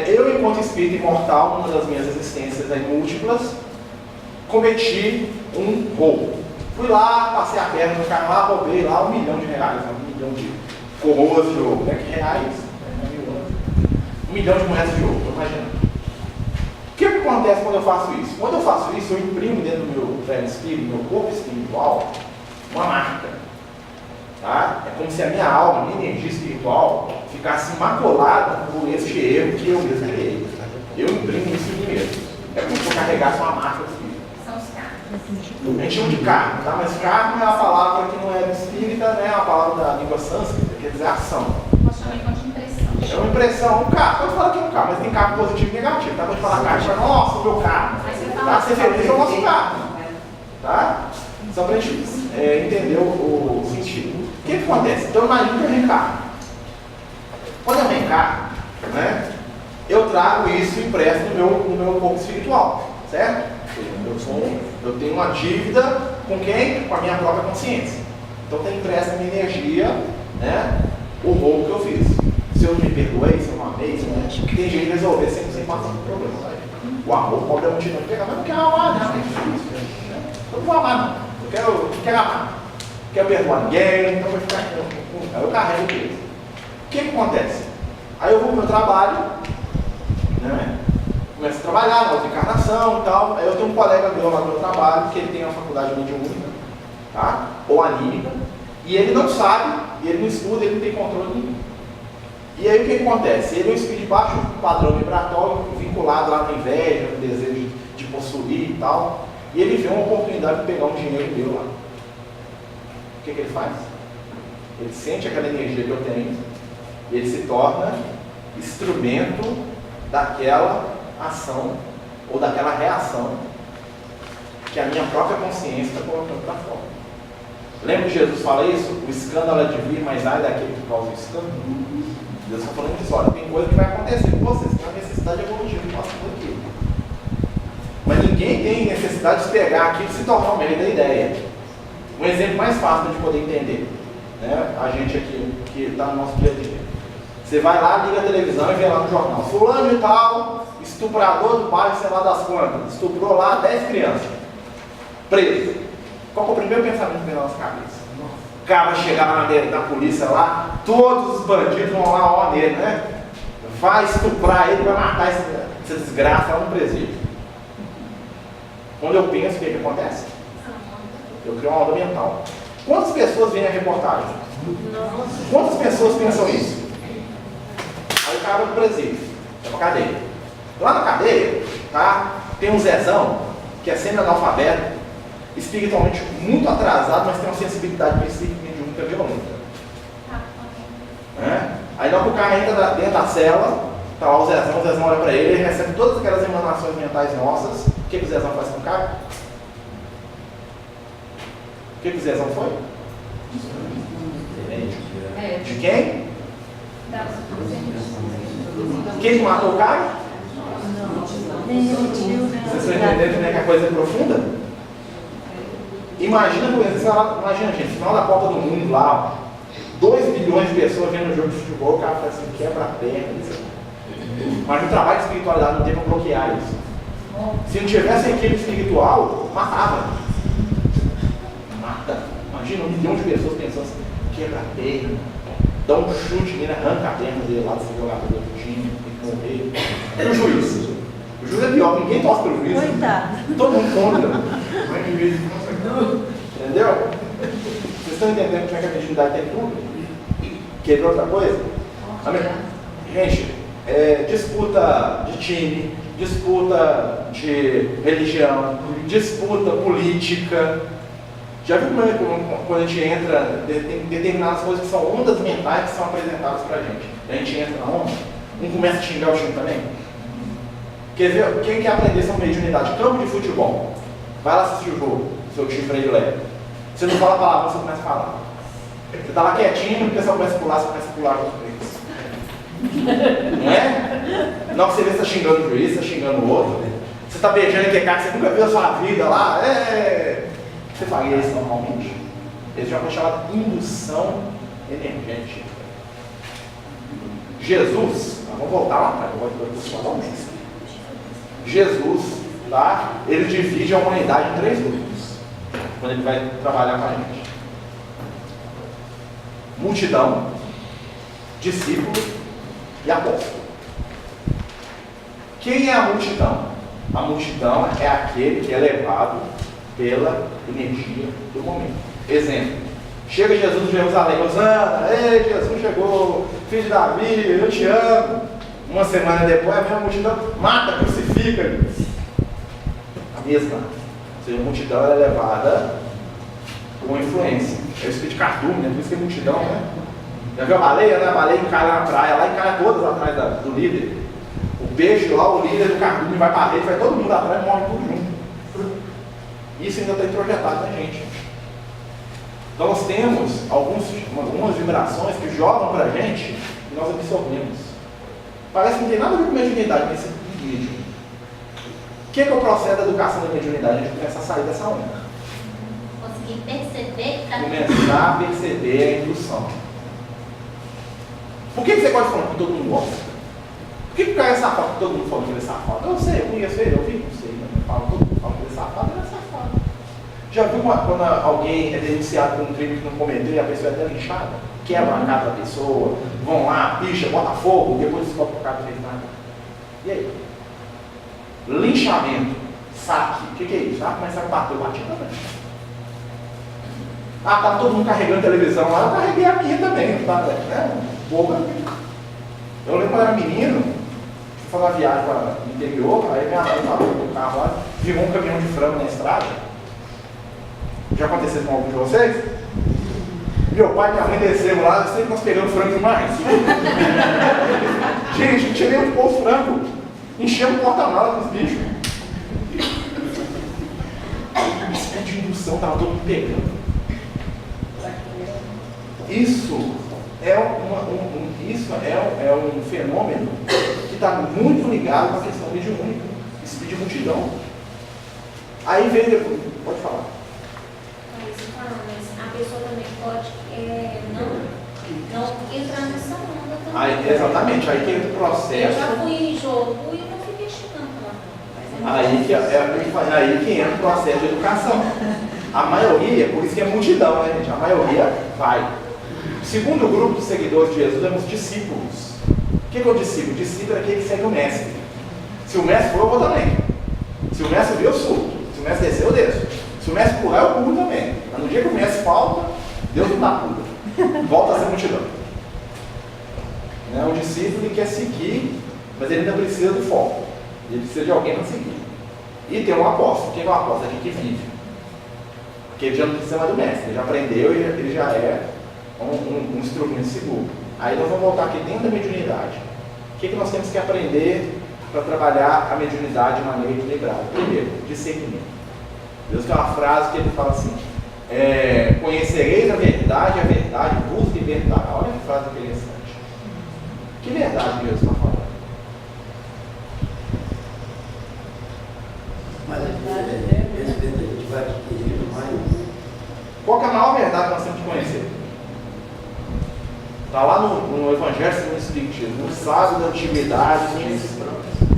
Eu, enquanto espírito imortal, numa das minhas existências aí, múltiplas, cometi um roubo. Fui lá, passei a perna no cara lá, roubei lá R$1 milhão, R$1 milhão de coroas de ouro. Né? Que reais? R$1 milhão de moedas de ouro, estou imaginando. O que acontece quando eu faço isso? Quando eu faço isso, eu imprimo dentro do meu velho espírito, meu corpo espiritual, uma marca. Tá? É como se a minha alma, a minha energia espiritual, ficasse maculada por esse erro que eu mesmo criei. Eu imprimo isso em mim mesmo. É como se eu carregasse uma marca do espírito. São os carros. A gente chama de karma, tá? Mas karma é uma palavra que não é espírita, né? É uma palavra da língua sânscrita, quer dizer ação. Nós chamamos de impressão. É uma impressão, um karma. Pode falar que é um karma, mas tem karma positivo e negativo. Tá? Pode falar karma, fala, nossa, o meu karma. Mas você Tá? fala Ser feliz é o nosso karma. Tá? Só pra gente entender o sentido. O que acontece? Então imagina que eu reencarno. Quando eu reencarno, né, eu trago isso impresso no meu corpo espiritual, certo? Eu tenho uma dívida com quem? Com a minha própria consciência. Então tem impresso a minha energia, né, o roubo que eu fiz. Se eu me perdoei, se eu não amei, se eu não... tem jeito de resolver sem passar por problema. O amor pode continuar de pegar, mas não quero amar, não. Eu não vou amar, não. Eu quero amar. Quero perdoar ninguém, então vou ficar aqui. Aí eu carrego isso. O que acontece? Aí eu vou para o meu trabalho, né? Começo a trabalhar na outra encarnação e tal. Aí eu tenho um colega meu lá no meu trabalho, que ele tem uma faculdade mediúnica, tá? Ou anímica, e ele não sabe, e ele não estuda, ele não tem controle nenhum. E aí o que acontece? Ele é um espírito de baixo padrão vibratório, vinculado lá na inveja, no desejo de possuir e tal. E ele vê uma oportunidade de pegar um dinheiro meu lá. O que ele faz? Ele sente aquela energia que eu tenho e ele se torna instrumento daquela ação ou daquela reação que a minha própria consciência está colocando para fora. Lembra que Jesus fala isso? O escândalo é de vir, mas ai daquele que causa o escândalo. Deus está falando disso, olha, tem coisa que vai acontecer com vocês, tem uma necessidade evolutiva que passa por aqui. Mas ninguém tem necessidade de pegar aquilo e se tornar o meio da ideia. Um exemplo mais fácil de poder entender, né? A gente aqui, que está no nosso dia a dia. Você vai lá, liga a televisão e vê lá no jornal, fulano de tal, estuprador do bairro, sei lá das quantas, estuprou lá 10 crianças, preso. Qual é o primeiro pensamento que vem na nossa cabeça? O cara vai chegar na polícia lá, todos os bandidos vão lá, ó nele, né? Vai estuprar ele, vai matar essa desgraça lá no presídio. Quando eu penso, o que acontece? Eu crio uma onda mental. Quantas pessoas veem a reportagem? Quantas pessoas pensam isso? Aí o cara vai pro presídio, vai pra cadeia. Lá na cadeia, tá? Tem um Zezão, que é semi-analfabeto, espiritualmente muito atrasado, mas tem uma sensibilidade mediúnica violenta. Aí logo o cara entra dentro da cela, tá lá o Zezão olha pra ele recebe todas aquelas emanações mentais nossas. O que o Zezão faz com o cara? O que o Zezão foi? De quem? Quem matou o cara? Vocês estão entendendo como é que a coisa é profunda? Imagina, gente, no final da Copa do Mundo lá, 2 bilhões de pessoas vendo o jogo de futebol, o cara fala assim, quebra a perna. Mas o trabalho de espiritualidade não tem para bloquear isso. Se não tivesse equipe espiritual, matava. Mata. Imagina 1 milhão de pessoas pensando assim, quebra a perna, dá um chute nele, arranca a perna dele lá desse jogador do time, tem que morrer. É o juiz. O juiz é pior, ninguém torce pelo juiz. Todo mundo contra. Entendeu? Vocês estão entendendo como é que a mediunidade tem tudo? Quer ver outra coisa? Gente, disputa de time, disputa de religião, disputa política. Já viu quando a gente entra, tem determinadas coisas que são ondas mentais que são apresentadas pra gente. A gente entra na onda, um começa a xingar o time também. Quer ver? Quem quer aprender sobre mediunidade? Campo de futebol. Vai lá assistir o jogo, seu time predileto. Você não fala a palavra, você começa a falar. Você tá lá quietinho, o pessoal começa a pular, você começa a pular junto com eles. Não é? Não que você vê, você está xingando o juiz, você está xingando o outro. Você está beijando aquele cara que você nunca viu a sua vida lá. Você faria isso normalmente? Eles já vão chamar de indução energética. Jesus, vamos voltar lá atrás, Jesus, tá? Ele divide a humanidade em 3 grupos, quando ele vai trabalhar com a gente. Multidão, discípulo e apóstolo. Quem é a multidão? A multidão é aquele que é levado pela energia do momento. Exemplo, chega Jesus de Jerusalém, Osana, ei, Jesus chegou, filho de Davi, eu te amo. Uma semana depois, a mesma multidão mata, crucifica. A mesma. Ou seja, a multidão é levada com influência. É o espírito de cardume, né? Por isso que é multidão, né? Já viu a baleia, né? A baleia encara na praia, lá encara todas atrás do líder. O peixe lá, o líder do cardume vai para rede, vai todo mundo atrás e morre tudo junto. Isso ainda está introjetado na gente. Então nós temos algumas vibrações que jogam para a gente e nós absorvemos. Parece que não tem nada a ver com mediunidade nesse vídeo. O que é o processo da educação da mediunidade? A gente começa a sair dessa onda. Conseguir perceber. Começar a perceber a indução. Por que você pode falar que todo mundo gosta? Por que o cara é safado? Todo mundo fala que ele é safado. Eu sei, eu conheço ele, eu vi, não sei. Todo mundo fala que ele é safado, ele é safado. Já viu quando alguém é denunciado por um crime que não cometeu e a pessoa é até linchada? Quebra a casa da pessoa, vão lá, picha, bota fogo, depois descobre que o cara não fez nada. E aí? Linchamento, saque, o que é isso? Começa a bater, eu bati também. Tá todo mundo carregando televisão lá, eu carreguei a minha também, tá? Boba. Eu lembro quando eu era menino, fui fazer uma viagem para o interior, aí minha mãe falou do carro lá, viu um caminhão de frango na estrada. Já aconteceu com algum de vocês? Meu pai e minha mãe descemos lá, eu sei que nós pegamos frango demais. Gente, não tinha nem onde pôr o frango. Enchemos o porta-mala com os bichos. Espécie de indução, estava todo mundo pegando. Isso é um fenômeno que está muito ligado com a questão mediúnica, espírito de multidão. Aí vem depois, pode falar. Mas a pessoa também pode não entrar nessa onda também. Aí, exatamente, aí que entra o processo. Eu já fui em jogo e eu não fiquei chegando lá. Aí que entra o processo de educação. A maioria, por isso que é multidão, né, gente? A maioria vai. O segundo grupo de seguidores de Jesus é os discípulos. O que é o discípulo? O discípulo é aquele que segue o mestre. Se o mestre for, eu vou também. Se o mestre subir, eu subo. Se o mestre descer, eu desço. Se o mestre pular, eu pulo também. Mas no dia que o mestre falta, Deus não dá pula. Volta a ser multidão. O discípulo ele quer seguir, mas ele ainda precisa do foco. Ele precisa de alguém para seguir. E tem um apóstolo. Quem é o apóstolo? É aquele que vive. Porque ele já não precisa mais do mestre. Ele já aprendeu e ele já é um instrumento seguro. Aí nós vamos voltar aqui dentro da mediunidade. O que nós temos que aprender para trabalhar a mediunidade de maneira equilibrada? Primeiro, discernimento. Deus tem uma frase que ele fala assim: conhecereis a verdade vos libertará. Olha que frase interessante. Que verdade Deus está falando? Mas a gente vai adquirindo mais. Qual que é a maior verdade que nós temos que conhecer? Está lá no Evangelho segundo o Espiritismo. No sábio da antiguidade diz: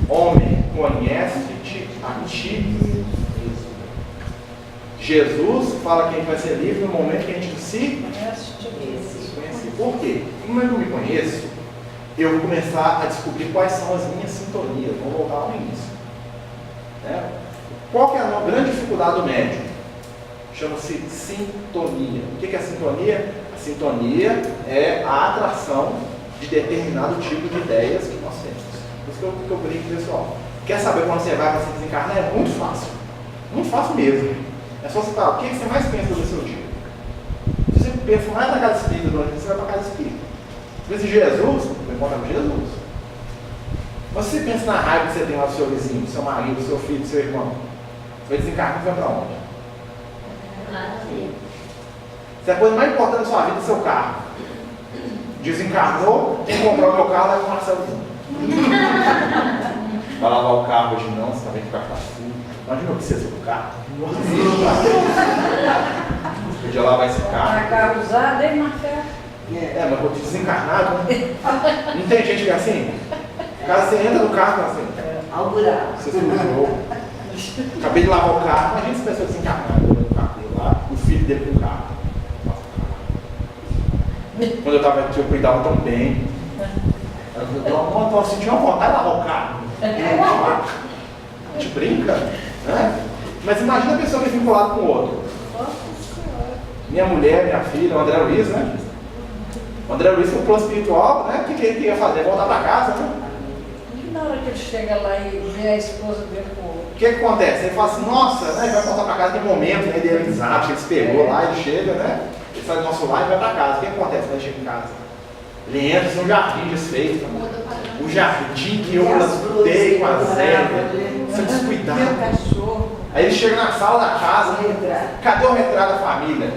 homem, conhece-te a ti mesmo. Jesus fala que a gente vai ser livre no momento que a gente se conhecer. Por quê? Como eu não me conheço, eu vou começar a descobrir quais são as minhas sintonias. Vamos voltar lá no início. Qual que é a grande dificuldade do médium? Chama-se sintonia. O que é a sintonia? A sintonia é a atração de determinado tipo de ideias que nós temos. isso que eu brinco, pessoal. Quer saber quando você vai para se desencarnar? É muito fácil. Muito fácil mesmo. É só você falar, o que você mais pensa no seu dia? Se você pensa mais na casa espírita durante o dia, você vai para a casa espírita. Se pensa em Jesus, você encontra com Jesus. Mas se você pensa na raiva que você tem lá do seu vizinho, do seu marido, do seu filho, do seu irmão, você vai desencarnar e vai para onde? Se a coisa mais importante da sua vida é seu carro. Desencarnou, tem que comprar o meu carro, vai com o Marcelozinho. Vai lavar o carro hoje não, você também que o carro está sujo. Imagina o que você do carro. Podia lavar esse carro. Carro usado, hein, Marcelo? É, mas vou te desencarnado. Não tem gente que é assim? O cara, você entra no carro assim. Alburado. Você sujou. Acabei de lavar o carro, imagina essa pessoa desencarnada no carro dele lá, o filho dele no carro. Quando eu cuidava tão bem. Eu senti uma vontade de lavar o carro. A gente brinca, né? Mas imagina a pessoa que é vinculada com o outro. Minha mulher, minha filha, o André Luiz, né? O André Luiz foi um plano espiritual, né? O que ele queria fazer? Voltar para casa, né? E na hora que ele chega lá e vê a esposa dele com o outro? O que acontece? Ele fala assim, nossa, né? Ele vai voltar para casa, tem momento, né? Idealizado, que ele se pegou lá, ele chega, né? Ele faz o nosso lar e vai para casa. O que acontece quando ele chega em casa? Ele entra no jardim desfeito. O jardim que eu plantei com a Zélia. Você descuidado. Meu cachorro. Aí ele chega na sala da casa, cadê o retrato da família?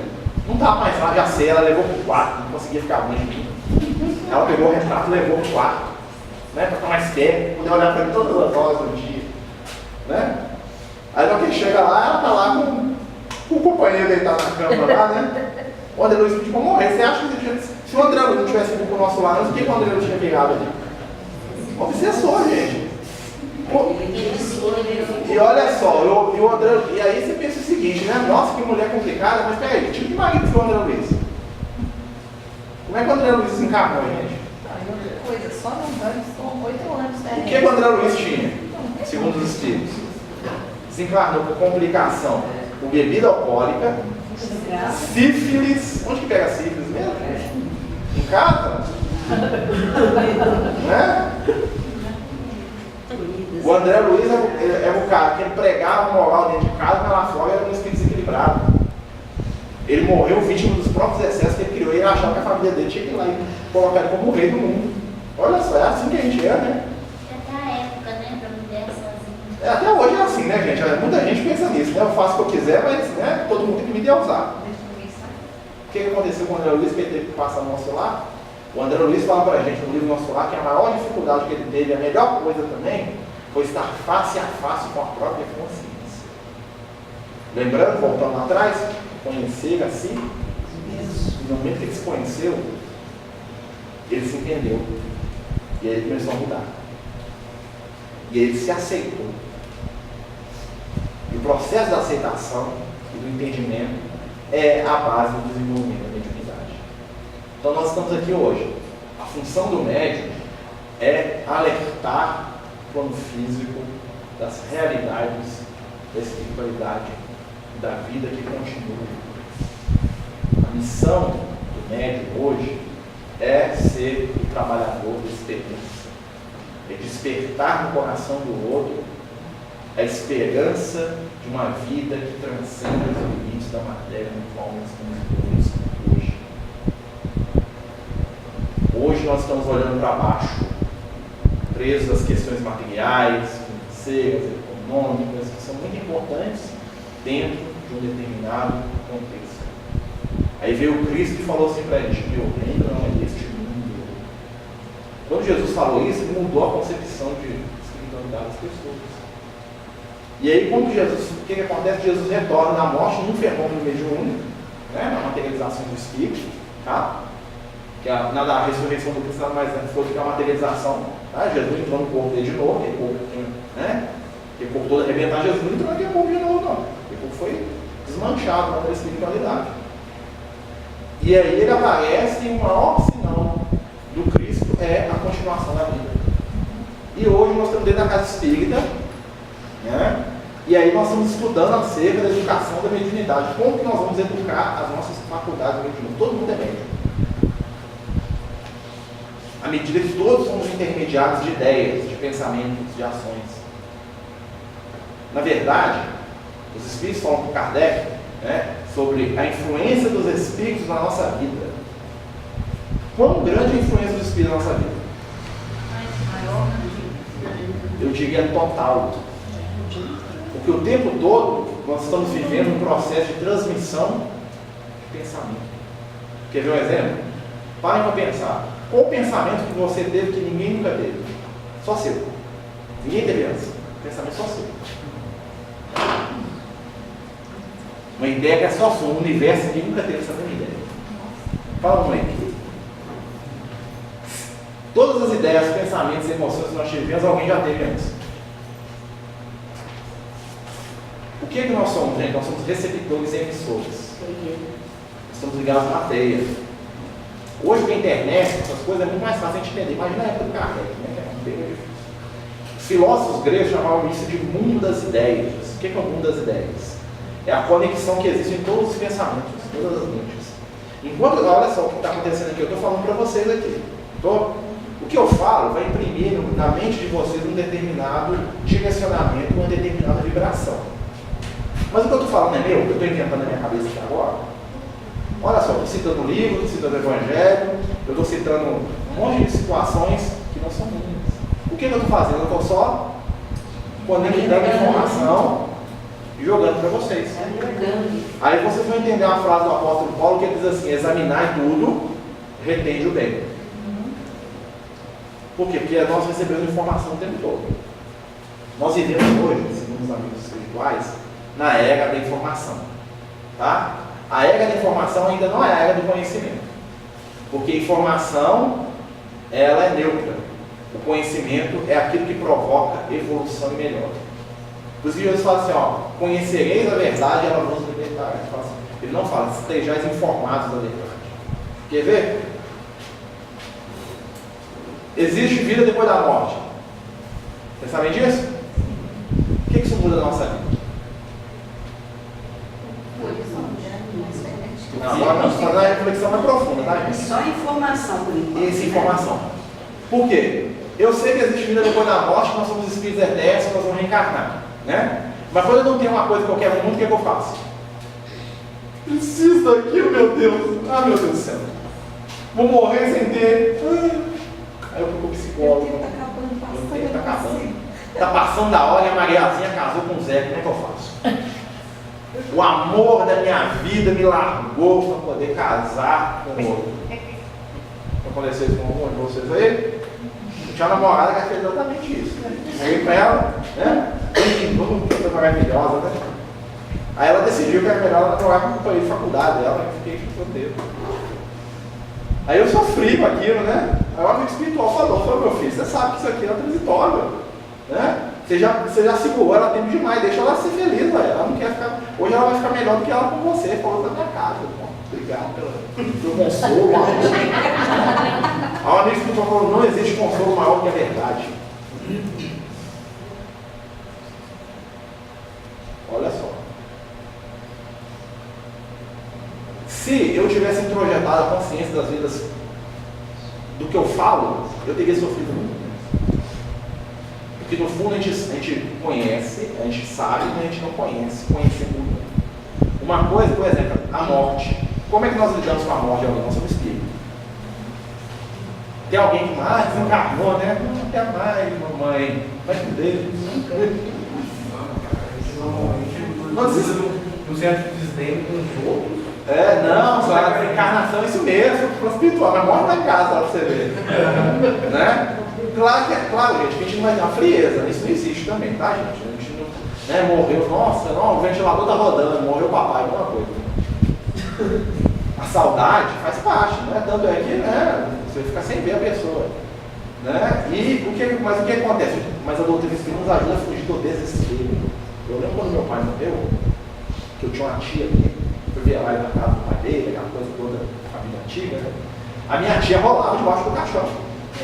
Não estava mais lá, já sei, ela levou pro quarto, não conseguia ficar longe de mim. Ela pegou o retrato e levou pro quarto, né? Para ficar mais perto, poder olhar para ele todas as horas do dia. Né? Aí quando ele chega lá, ela tá lá com o companheiro deitado na cama lá, né? O André Luiz pediu para morrer. Você acha que se o André Luiz não tivesse vindo pro nosso lar, o que o André Luiz tinha pegado ali? Obsessor, gente. E olha só, o André, e aí você pensa o seguinte, né? Nossa, que mulher complicada, mas peraí, que tipo de marido foi o André Luiz? Como é que o André Luiz desencarnou, gente? Outra coisa, só não dando, são 8 anos, né? O que o André Luiz tinha, segundo os espíritos? Desencarnou com complicação por bebida alcoólica, sífilis. Onde que pega sífilis mesmo? Em casa? Né? O André Luiz é o cara que ele pregava moral dentro de casa, mas lá fora era um espírito desequilibrado. Ele morreu vítima dos próprios excessos que ele criou e ele achava que a família dele tinha que ir lá e colocar ele como o rei do mundo. Olha só, é assim que a gente é, né? Até a época, né? Pra mulher sozinha. Até hoje é assim, né, gente? Muita gente pensa nisso, né? Eu faço o que eu quiser, mas né, todo mundo tem que me deusar. O que aconteceu com o André Luiz, que ele teve que passar no nosso lar? O André Luiz fala pra gente no livro Nosso Lar que a maior dificuldade que ele teve, a melhor coisa também, foi estar face a face com a própria consciência. Lembrando, voltando lá atrás, conhecer a si, no momento que ele se conheceu, ele se entendeu. E aí ele começou a mudar. E ele se aceitou. E o processo da aceitação e do entendimento é a base do desenvolvimento da mediunidade. Então nós estamos aqui hoje. A função do médium é alertar o plano físico das realidades da espiritualidade, da vida que continua. A missão do médium hoje é ser o trabalhador da esperança, é despertar no coração do outro a esperança de uma vida que transcenda os limites da matéria no qual nós estamos hoje. Hoje nós estamos olhando para baixo, presos às questões materiais, financeiras, econômicas, que são muito importantes dentro de um determinado contexto. Aí veio o Cristo e falou assim para a gente: meu reino não é deste mundo. Quando Jesus falou isso, ele mudou a concepção de espiritualidade das pessoas. E aí, quando Jesus, o que acontece? Jesus retorna da morte num fenômeno mediúnico, né, na materialização do Espírito, tá? Que na ressurreição do Cristo nada mais foi do que a materialização. Tá? Jesus entrou no corpo dele de novo, aquele corpo que tinha, né? Aquele corpo todo arrebentado, Jesus não entrou naquele corpo de novo, não. Aquele corpo foi desmanchado na espiritualidade. E aí ele aparece e o maior sinal do Cristo é a continuação da vida. E hoje nós estamos dentro da casa espírita, né? E aí nós estamos estudando acerca da educação da mediunidade. Como que nós vamos educar as nossas faculdades mediúnicas? Todo mundo é médium. à medida que todos somos intermediários de ideias, de pensamentos, de ações. Na verdade, os espíritos falam com Kardec, né, sobre a influência dos espíritos na nossa vida. Quão grande é a influência dos espíritos na nossa vida? Eu diria total. Porque o tempo todo nós estamos vivendo um processo de transmissão de pensamento. Quer ver um exemplo? Parem para pensar. Qual o pensamento que você teve que ninguém nunca teve? Só seu. Ninguém teve antes. Pensamento só seu. Uma ideia que é só sua, um universo que nunca teve essa mesma ideia. Fala uma aí. Todas as ideias, pensamentos e emoções que nós tivemos, alguém já teve antes. O que é que nós somos, gente? Nós somos receptores e emissores. Estamos ligados à matéria. Hoje com a internet, essas coisas é muito mais fácil a gente entender. Imagina a época do Kardec, né? Os filósofos gregos chamavam isso de mundo das ideias. O que é o mundo das ideias? É a conexão que existe em todos os pensamentos, todas as mentes. Enquanto, olha só o que está acontecendo aqui, eu estou falando para vocês aqui. O que eu falo vai imprimir na mente de vocês um determinado direcionamento, uma determinada vibração. Mas o que eu estou falando é meu, eu estou inventando na minha cabeça aqui agora. Olha só, eu estou citando livros, estou citando o Evangelho, eu estou citando um monte de situações que não são minhas. O que eu estou fazendo? Eu estou só conectando a informação e jogando para vocês. Aí vocês vão entender uma frase do apóstolo Paulo que diz assim: examinar tudo, retende o bem. Por quê? Porque nós recebemos informação o tempo todo. Nós vivemos hoje, segundo os amigos espirituais, na era da informação. Tá? A era da informação ainda não é a era do conhecimento. Porque a informação, ela é neutra. O conhecimento é aquilo que provoca evolução e melhora. Por isso que Jesus fala assim, ó, conhecereis a verdade e ela vos libertará. Ele não fala, estejais informados da verdade. Quer ver? Existe vida depois da morte. Vocês sabem disso? O que isso muda na nossa vida? Não, agora nós estamos fazendo uma reflexão mais profunda, tá, gente? Só informação por enquanto. Essa informação. Por quê? Eu sei que existe vida depois da morte, nós somos espíritos eternos, nós vamos reencarnar, né? Mas quando eu não tenho uma coisa que eu quero no mundo, o que eu faço? Preciso daquilo, meu Deus. Ah, meu Deus do céu. Vou morrer sem ter. Aí eu procuro psicólogo. Meu tempo está acabando. Está passando da hora e a Mariazinha casou com o Zé. Como é que eu faço? O amor da minha vida me largou para poder casar com o outro. Aconteceu isso com algum de vocês aí? Eu tinha uma namorada que fez exatamente isso. Cheguei para ela, né? Foi maravilhosa, né? Aí ela decidiu que era melhor ela namorar com o companheiro de faculdade dela, eu fiquei solteiro. Aí eu sofri com aquilo, né? Aí o amigo espiritual falou, meu filho, você sabe que isso aqui é transitório, né? Você já segurou ela tempo demais, deixa ela ser feliz, velho. Ela não quer ficar. Hoje ela vai ficar melhor do que ela com você, falou da minha casa. Obrigado pelo consolo. Aí o amigo espiritual falou, não existe consolo maior que a verdade. Olha só. Se eu tivesse introjetado a consciência das vidas do que eu falo, eu teria sofrido muito. Porque no fundo a gente conhece, a gente sabe, mas a gente não conhece, conhecer muito. Uma coisa, por exemplo, a morte. Como é que nós lidamos com a morte de alguém? Nós somos espíritos. Tem alguém que mais desencarnou, né? Não quer mais, mamãe. Vai com Deus. Não existe um certo desdém com os outros. É, não, a encarnação é isso mesmo, pro espiritual, mas morre na casa lá pra você ver. Né? Claro, gente, que a gente não vai ter uma frieza, isso não existe também, tá, gente? A gente não, né, morreu, nossa, não, o ventilador tá rodando, morreu o papai, alguma coisa. A saudade faz parte, né? Tanto é que, né, você fica sem ver a pessoa. Né? Mas o que acontece? Mas a doutrina espírita nos ajuda a fugir do desespero. Eu lembro quando meu pai morreu, que eu tinha uma tia aqui, fui ver lá na casa do pai dele, aquela coisa toda, família antiga, né? A minha tia rolava debaixo do caixão.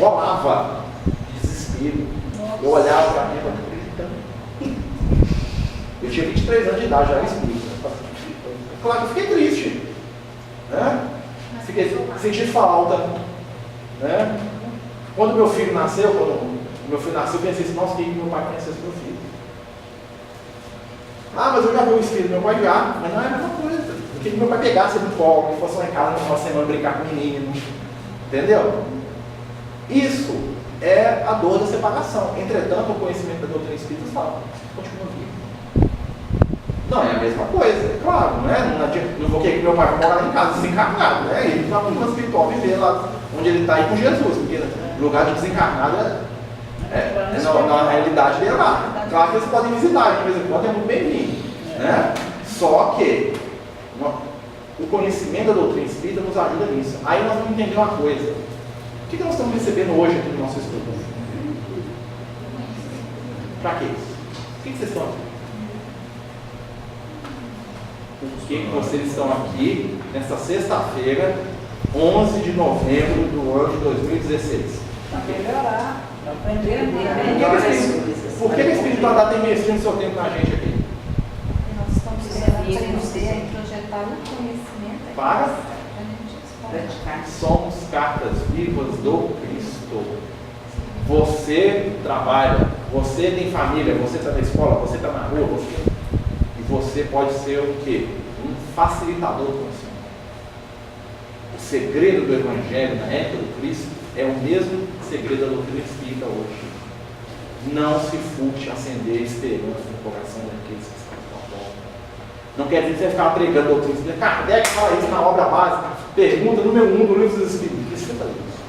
Rolava. Desespero. Eu olhava para mim e falava, acreditando. Eu tinha 23 anos de idade, já era espírita. Claro que eu fiquei triste. Né? Fiquei sentindo falta. Né? Quando meu filho nasceu, eu pensei assim, nossa, que meu pai conhecesse meu filho. Ah, mas eu já vi o espírito do meu pai já, mas não é a mesma coisa. Porque meu pai pegasse ele no colo, que fosse lá em casa no final de semana brincar com o menino. Entendeu? Isso é a dor da separação. Entretanto, o conhecimento da doutrina espírita fala, continua vivo. Não é a mesma coisa, claro, não é? Não vou querer que meu pai vá morar lá em casa desencarnado, né? Ele está no mundo espiritual viver lá onde ele está aí com Jesus, porque lugar de desencarnado na realidade dele lá. Claro que eles podem visitar de vez em quando, é muito bem-vindo. Né? Só que o conhecimento da doutrina espírita nos ajuda nisso. Aí nós vamos entender uma coisa. O que nós estamos recebendo hoje aqui no nosso estudo? Para quê? O que vocês estão aqui? Por que vocês estão aqui nesta sexta-feira, 11 de novembro do ano de 2016? Para melhorar, para aprender mais. Por que a espiritualidade tem investido seu tempo na gente aqui? Nós estamos aprender a projetar o conhecimento Para a gente Praticar. somos cartas vivas do Cristo. Você trabalha, você tem família, você está na escola, você está na rua, e você pode ser o quê? Um facilitador do conhecimento. O segredo do Evangelho na época do Cristo é o mesmo segredo da doutrina espírita hoje. Não se furte acender esperança no coração daqueles que estão com a porta. Não quer dizer que você ficar pregando a doutrina espírita. Kardec fala isso na obra básica. Pergunta número 1 do livro dos Espíritos. Escuta isso.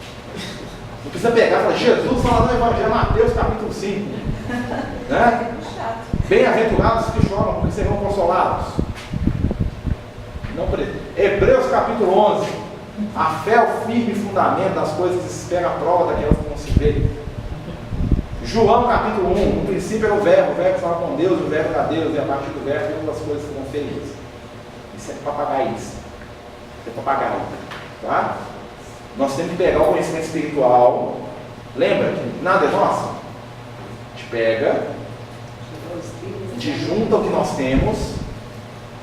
Não precisa pegar e falar, Jesus fala no Evangelho, Mateus capítulo 5. Né? Bem-aventurados que choram, porque serão consolados. Não precisa. Hebreus capítulo 11. A fé é o firme fundamento das coisas que se espera a prova daquelas que não se vê. João capítulo 1, no princípio era o verbo estava com Deus, o verbo era Deus, e a partir do verbo todas as coisas foram feitas. Isso é papagaio, isso. É papagaio. Tá? Nós temos que pegar o conhecimento espiritual. Lembra que nada é nosso? A gente pega, a gente junta o que nós temos,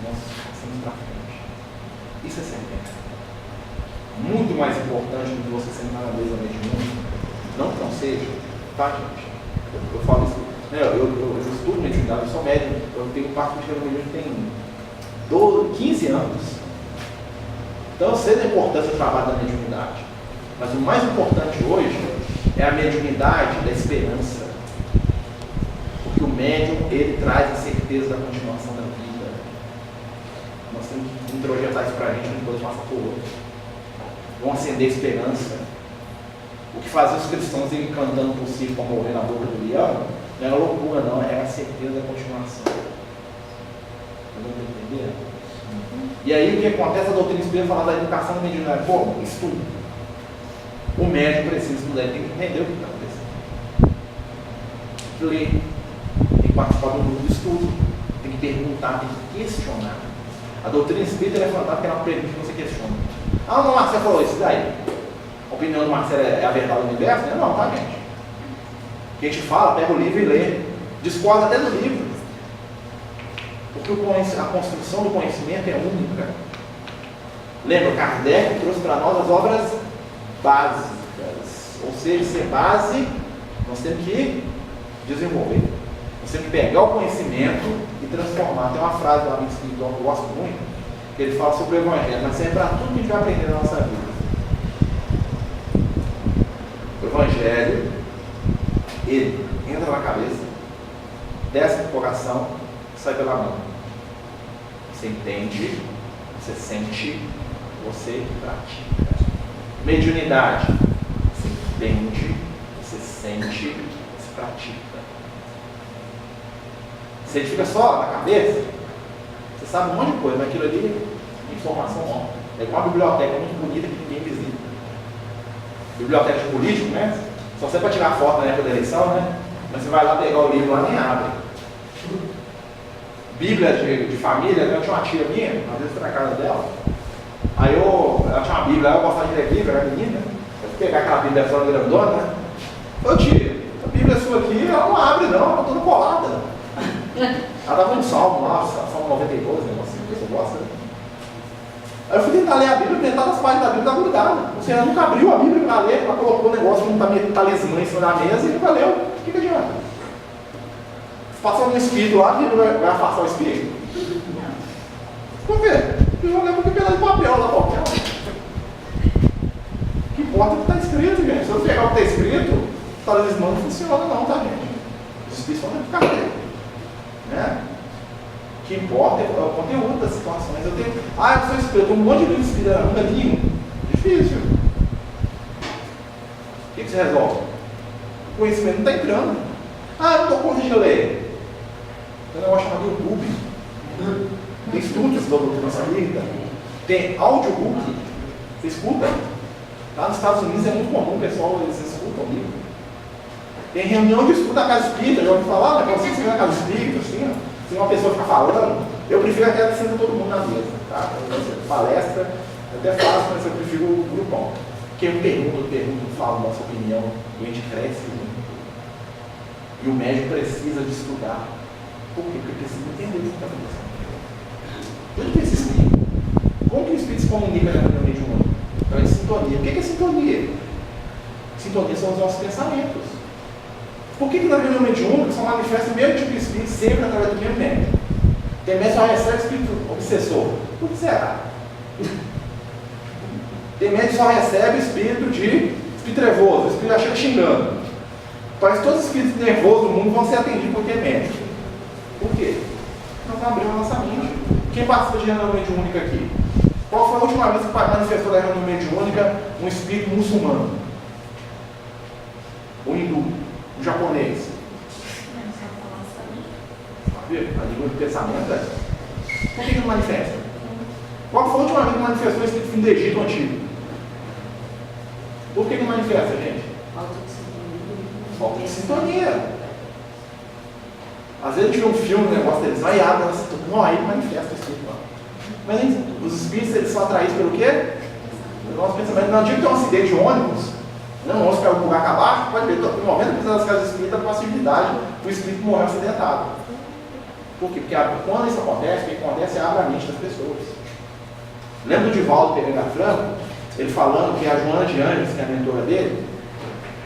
nós passamos para frente. Isso é sempre muito mais importante do que você sentar na mesa mediúnica. Não que não seja, tá, gente? Eu falo isso, né? Eu estudo mediunidade, eu sou médium, eu tenho parte de mediúnica tem 15 anos. Então eu sei da importância do trabalho da mediunidade. Mas o mais importante hoje é a mediunidade da esperança. Porque o médium, ele traz a certeza da continuação da vida. Nós temos que introjetar isso para a gente, não pode passar por outro. Vão acender esperança. O que fazia os cristãos irem cantando por si para morrer na boca do leão, não era loucura, não, era a certeza da continuação. Não entender? E aí o que acontece? A doutrina espírita fala da educação mediúnica. Pô, estudo. O médico precisa estudar, ele tem que entender o que está acontecendo. Tem que ler, tem que participar do grupo de estudo, tem que perguntar, tem que questionar. A doutrina espírita é fantástica porque ela permite que você questione. Ah, não, Marcelo falou isso daí. A opinião do Marcelo é a verdade do universo? Né? Não, tá, gente. O que a gente fala, pega o livro e lê. Discorda até do livro. Porque a construção do conhecimento é única. Lembra, Kardec trouxe para nós as obras básicas. Ou seja, ser base, nós temos que desenvolver. Nós temos que pegar o conhecimento e transformar. Tem uma frase lá no espiritual que eu gosto muito, que ele fala sobre o Evangelho, mas serve para tudo que a gente vai aprender na nossa vida. O Evangelho, ele entra na cabeça, desce no coração, sai pela mão. Você entende, você sente, você pratica. Mediunidade, você entende, você sente, você pratica. Você fica só na cabeça, você sabe um monte de coisa, mas aquilo ali é informação nova. É igual uma biblioteca muito bonita que ninguém visita. Biblioteca de político, né? Só serve para tirar foto na época da eleição, né? Mas você vai lá pegar o livro lá, nem abre. Bíblia de família, né? Eu tinha uma tia minha, às vezes fui na casa dela. Aí ela tinha uma Bíblia, eu gostava de ler Bíblia, era menina. Eu fui pegar aquela Bíblia só grandona, né? Ô tia, a Bíblia sua aqui, ela não abre não, ela tá toda colada. Ela dava um salmo lá, salmo 92, negócio assim, que você gosta, né? Aí eu fui tentar ler a Bíblia, metade das páginas da Bíblia estava grudada. O Senhor nunca abriu a Bíblia para ler, ela colocou o negócio com um talismã em cima da mesa e nunca leu. O que adianta? Se passar um espírito lá, a Bíblia vai afastar o espírito? Por quê? Eu lembro que é pedaço de papel lá qualquer. O que importa é o que está escrito, gente. Se eu pegar o que está escrito, o talismã não funciona não, tá, gente? Os espíritos vão ficar dentro. Né? O que importa é o conteúdo das situações. Eu sou espírito, eu tenho um monte de livros espíritas, nunca li um. Difícil. O que você resolve? O conhecimento não está entrando. Eu não estou com de ler. Tem um negócio chamado YouTube. Tem estudos da doutrina espírita. Tem audiobook. Você escuta. Lá nos Estados Unidos é muito comum, pessoal, eles escutam o livro. Tem reunião de estudo da casa espírita, já ouviu falar? Né? Você que na casa espírita, assim, ó. Se uma pessoa ficar falando, eu prefiro até que senta todo mundo na mesa, tá? Palestra, eu até faço, mas eu prefiro o grupão. Porque eu pergunto, falo nossa opinião, e a gente cresce muito. E o médico precisa de estudar. Por quê? Porque precisa entender o que está acontecendo. Onde que esse espírito? Como que o espírito se comunica na reunião mediúnica? Então é sintonia. O que é sintonia? Sintonia são os nossos pensamentos. Por que na reunião mediúnica só manifesta o mesmo tipo de espírito sempre através do mesmo médium? Tem médium só recebe espírito obsessor. Por que será? Tem médium só recebe espírito trevoso, espírito achando xingando. Parece que todos os espíritos nervosos do mundo vão ser atendidos por que médium. Por quê? Nós abrimos a nossa mente. Quem participa de reunião mediúnica aqui? Qual foi a última vez que manifestou da reunião mediúnica um espírito muçulmano? O hindu? O japonês? A língua de pensamento é? Por que não manifesta? Qual foi a última vez que manifestou esse espírito do Egito antigo? Por que não manifesta, gente? Falta de sintonia. Às vezes a gente vê um filme, um negócio deles, aí abre, aí manifesta o espírito lá. Mas os espíritos eles são atraídos pelo quê? Pelo nosso pensamento. No dia que tem um acidente de ônibus, não, o ônibus caiu no lugar abaixo, pode ver, 90% das casas espíritas a possibilidade do espírito morrer acidentado. Por quê? Porque quando isso acontece, o que acontece é abre a mente das pessoas. Lembra do Divaldo Pereira Franco? Ele falando que a Joana de Anjos, que é a mentora dele,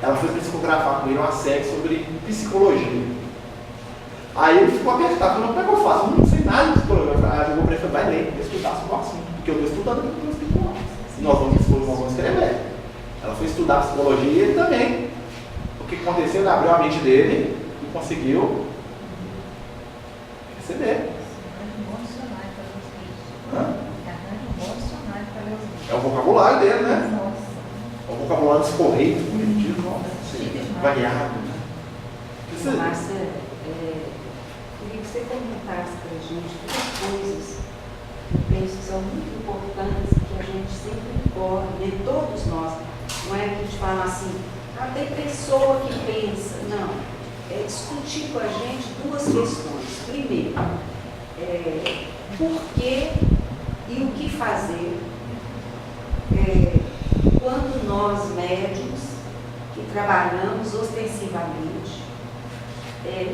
ela foi psicografar com ele uma série sobre psicologia. Aí ele ficou apertado, falou, como é que eu faço? Eu não sei nada de psicologia. Aí eu falei, vai ler, estudar sobre o assunto, porque eu estou estudando o que eu estou estudando. E nós vamos escrever. Ela foi estudar psicologia e ele também. O que aconteceu? Ele abriu a mente dele e conseguiu receber. É o vocabulário dele, né? É o vocabulário dos correios, como ele diz, variado. Márcia, queria que você comentasse para a gente duas coisas que eu penso que são muito importantes, que a gente sempre recorre, né? Todos nós. Não é que a gente fala assim, tem pessoa que pensa. Não. É discutir com a gente duas questões. Primeiro, por que e o que fazer quando nós, médiuns, que trabalhamos ostensivamente,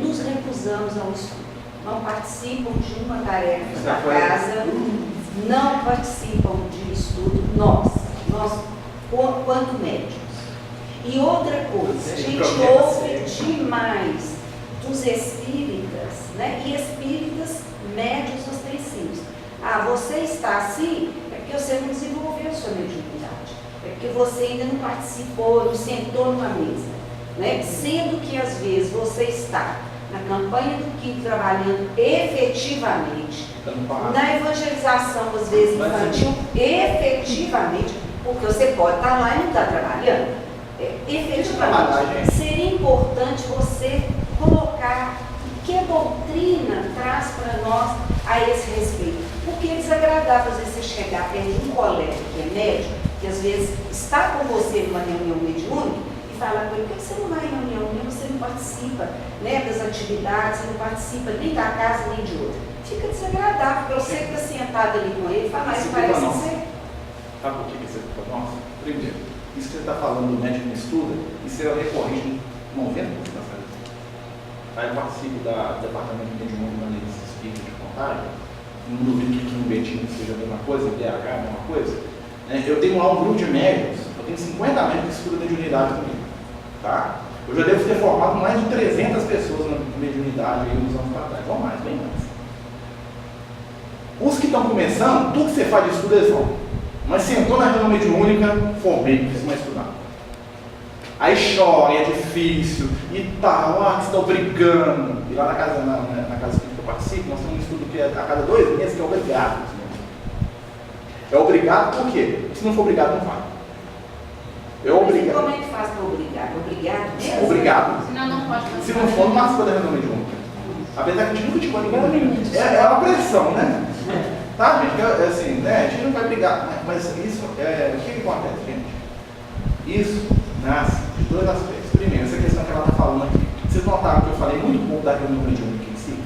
nos recusamos ao estudo. Não participam de uma tarefa da casa, não participam de estudo, nós quanto médiuns. E outra coisa, a gente ouve demais dos espíritas, né? E espíritas médios ostensivos. Você está assim, é porque você não desenvolveu a sua mediunidade, é porque você ainda não participou, não sentou numa mesa, né? Sendo que às vezes você está na campanha do Quinto trabalhando efetivamente, na evangelização às vezes infantil, efetivamente, porque você pode estar lá e não está trabalhando. Efetivamente, seria importante você colocar que a doutrina traz para nós a esse respeito. Porque é desagradável às vezes você chegar perto de um colega que é médico, que às vezes está com você numa reunião mediúnica, e falar com ele, por que você não vai em reunião? Você não participa, né, das atividades, você não participa nem da casa nem de outra. Fica desagradável, porque você que está sentado ali com ele, fala, mas parece ser. Sabe por que você fica? Nossa, primeiro, isso que você está falando do médico que estuda, isso é recorrente em 90% das casas. Aí eu participo do departamento de mediúnica de espírito de contagem, não duvido que aqui no Betinho seja a mesma coisa, no DH a mesma coisa, né? Eu tenho lá um grupo de médicos, eu tenho 50 médicos que estudam mediunidade comigo, tá? Eu já devo ter formado mais de 300 pessoas na mediunidade aí uns anos atrás, ou mais, bem mais. Os que estão começando, tudo que você faz de estudo eles vão. Mas sentou na reunião mediúnica, formei, não precisa mais estudar. Aí chora, é difícil, e tal, que estão brigando. E lá na casa que eu participo, nós temos um estudo que é a cada 2 meses, que é obrigado. É obrigado por quê? Se não for obrigado, não vai. É obrigado. Como é que faz para obrigar? Obrigado mesmo? Obrigado. Senão não pode fazer. Se não for, não participa da reunião mediúnica. Apesar que a gente nunca tinha ninguém. É uma pressão, né? Tá, gente? Assim, né? A gente não vai brigar. Mas isso, o que acontece, gente? Isso nasce de 2 aspectos. Primeiro, essa questão que ela está falando aqui. Vocês notaram que eu falei muito pouco da reunião mediúnica em si?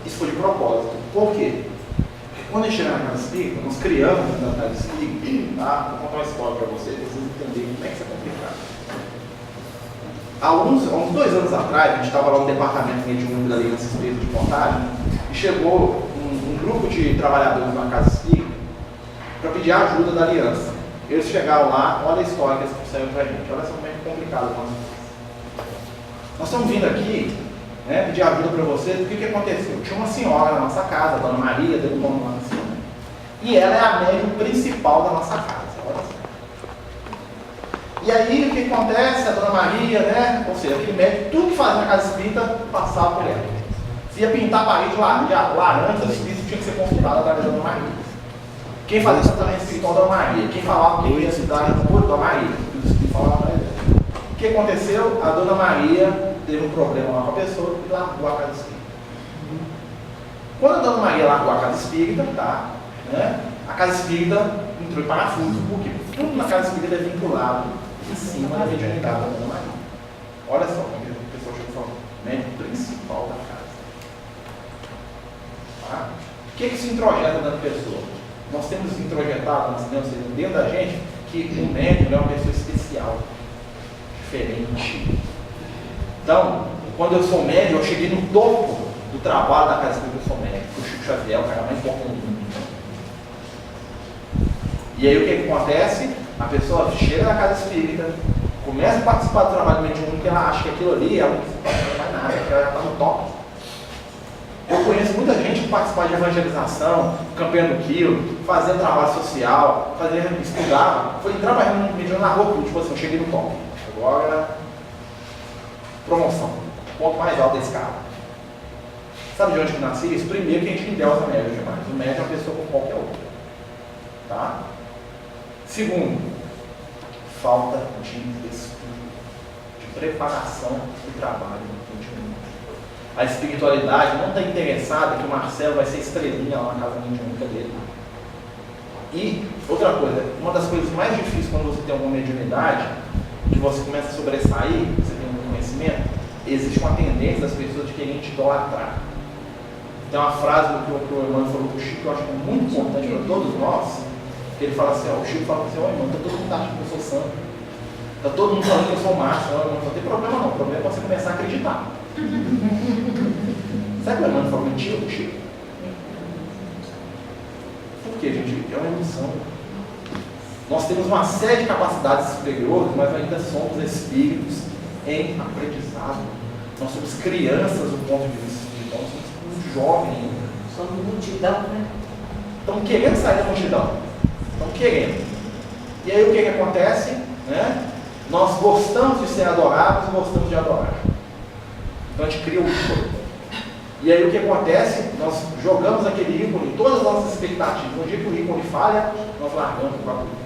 Isso foi de propósito. Por quê? Porque quando a gente chega na casa espírita, nós criamos na casa espírita, tá? Vou contar uma história para vocês entenderem como é que isso é complicado. Há uns 2 anos atrás, a gente estava lá no departamento mediúnico da Aliança Espírita de Contagem e chegou um grupo de trabalhadores na casa espírita para pedir a ajuda da Aliança. Eles chegaram lá, olha a história que eles trouxeram para a gente, olha só como é complicado. Nós estamos vindo aqui, né, pedir ajuda para vocês, porque o que aconteceu? Tinha uma senhora na nossa casa, a Dona Maria, deu um nome lá na senhora, e ela é a médium principal da nossa casa. Olha só. E aí o que acontece? A Dona Maria, né? Ou seja, aquele médico, tudo que fazia na casa espírita passava por ela. Se ia pintar a parede laranja, o espírito tinha que ser consultado através da Dona Maria. Quem fazia isso também espiritual da Dona Maria. Quem falava que ia estudar era a Dona Maria. O espírito falava para ele. O que aconteceu? A Dona Maria teve um problema lá com a pessoa e largou a casa espírita. Quando a Dona Maria largou a casa espírita, tá? Né? A casa espírita entrou em parafuso, porque tudo na casa espírita é vinculado em cima da mediunidade da Dona Maria. Olha só como o pessoal chega falando, médico principal da casa. Tá? O que se introjeta na pessoa? Nós temos introjetado, nós temos dentro da gente, que o médico é uma pessoa especial, diferente. Então, quando eu sou médico, eu cheguei no topo do trabalho da casa espírita, eu sou médico. O Chico Xavier é o cara mais importante do mundo. E aí o que acontece? A pessoa chega na casa espírita, começa a participar do trabalho mediúnico, porque ela acha que aquilo ali ela não faz nada, porque ela já está no top. Eu conheço muita gente que participa de evangelização, campeão do quilo, fazendo trabalho social, estudava, foi trabalhando mediúnico na rua, tipo assim, eu cheguei no top. Agora, promoção, ponto mais alto da escala. Sabe de onde que nasce isso? Primeiro que a gente endeusa médio demais. O médio é uma pessoa como qualquer outra. Tá? Segundo, falta de estudo, de preparação do trabalho mediúnico. A espiritualidade não está interessada que o Marcelo vai ser estrelinha lá na casa mediúnica dele. E outra coisa, uma das coisas mais difíceis quando você tem alguma mediunidade, que você começa a sobressair, você tem um conhecimento, existe uma tendência das pessoas de querem te idolatrar. Tem uma frase que o irmão falou para o Chico, que eu acho que é muito importante para todos nós, que ele fala assim, ó, o Chico fala assim, ó irmão, está todo mundo achando que eu sou santo, está todo mundo falando que eu sou mártir, não tem problema não, o problema é você começar a acreditar. Sabe que o irmão falou mentira para o Chico? Por quê, gente? É uma ilusão. Nós temos uma série de capacidades superiores, mas ainda somos espíritos em aprendizado. Nós somos crianças do ponto de vista espiritual, nós somos jovens ainda. Somos multidão, né? Estão querendo sair da multidão. Estão querendo. E aí o que acontece? Né? Nós gostamos de ser adorados e gostamos de adorar. Então a gente cria o ícone. E aí o que acontece? Nós jogamos aquele ícone, todas as nossas expectativas. No dia que o ícone falha, nós largamos o bagulho.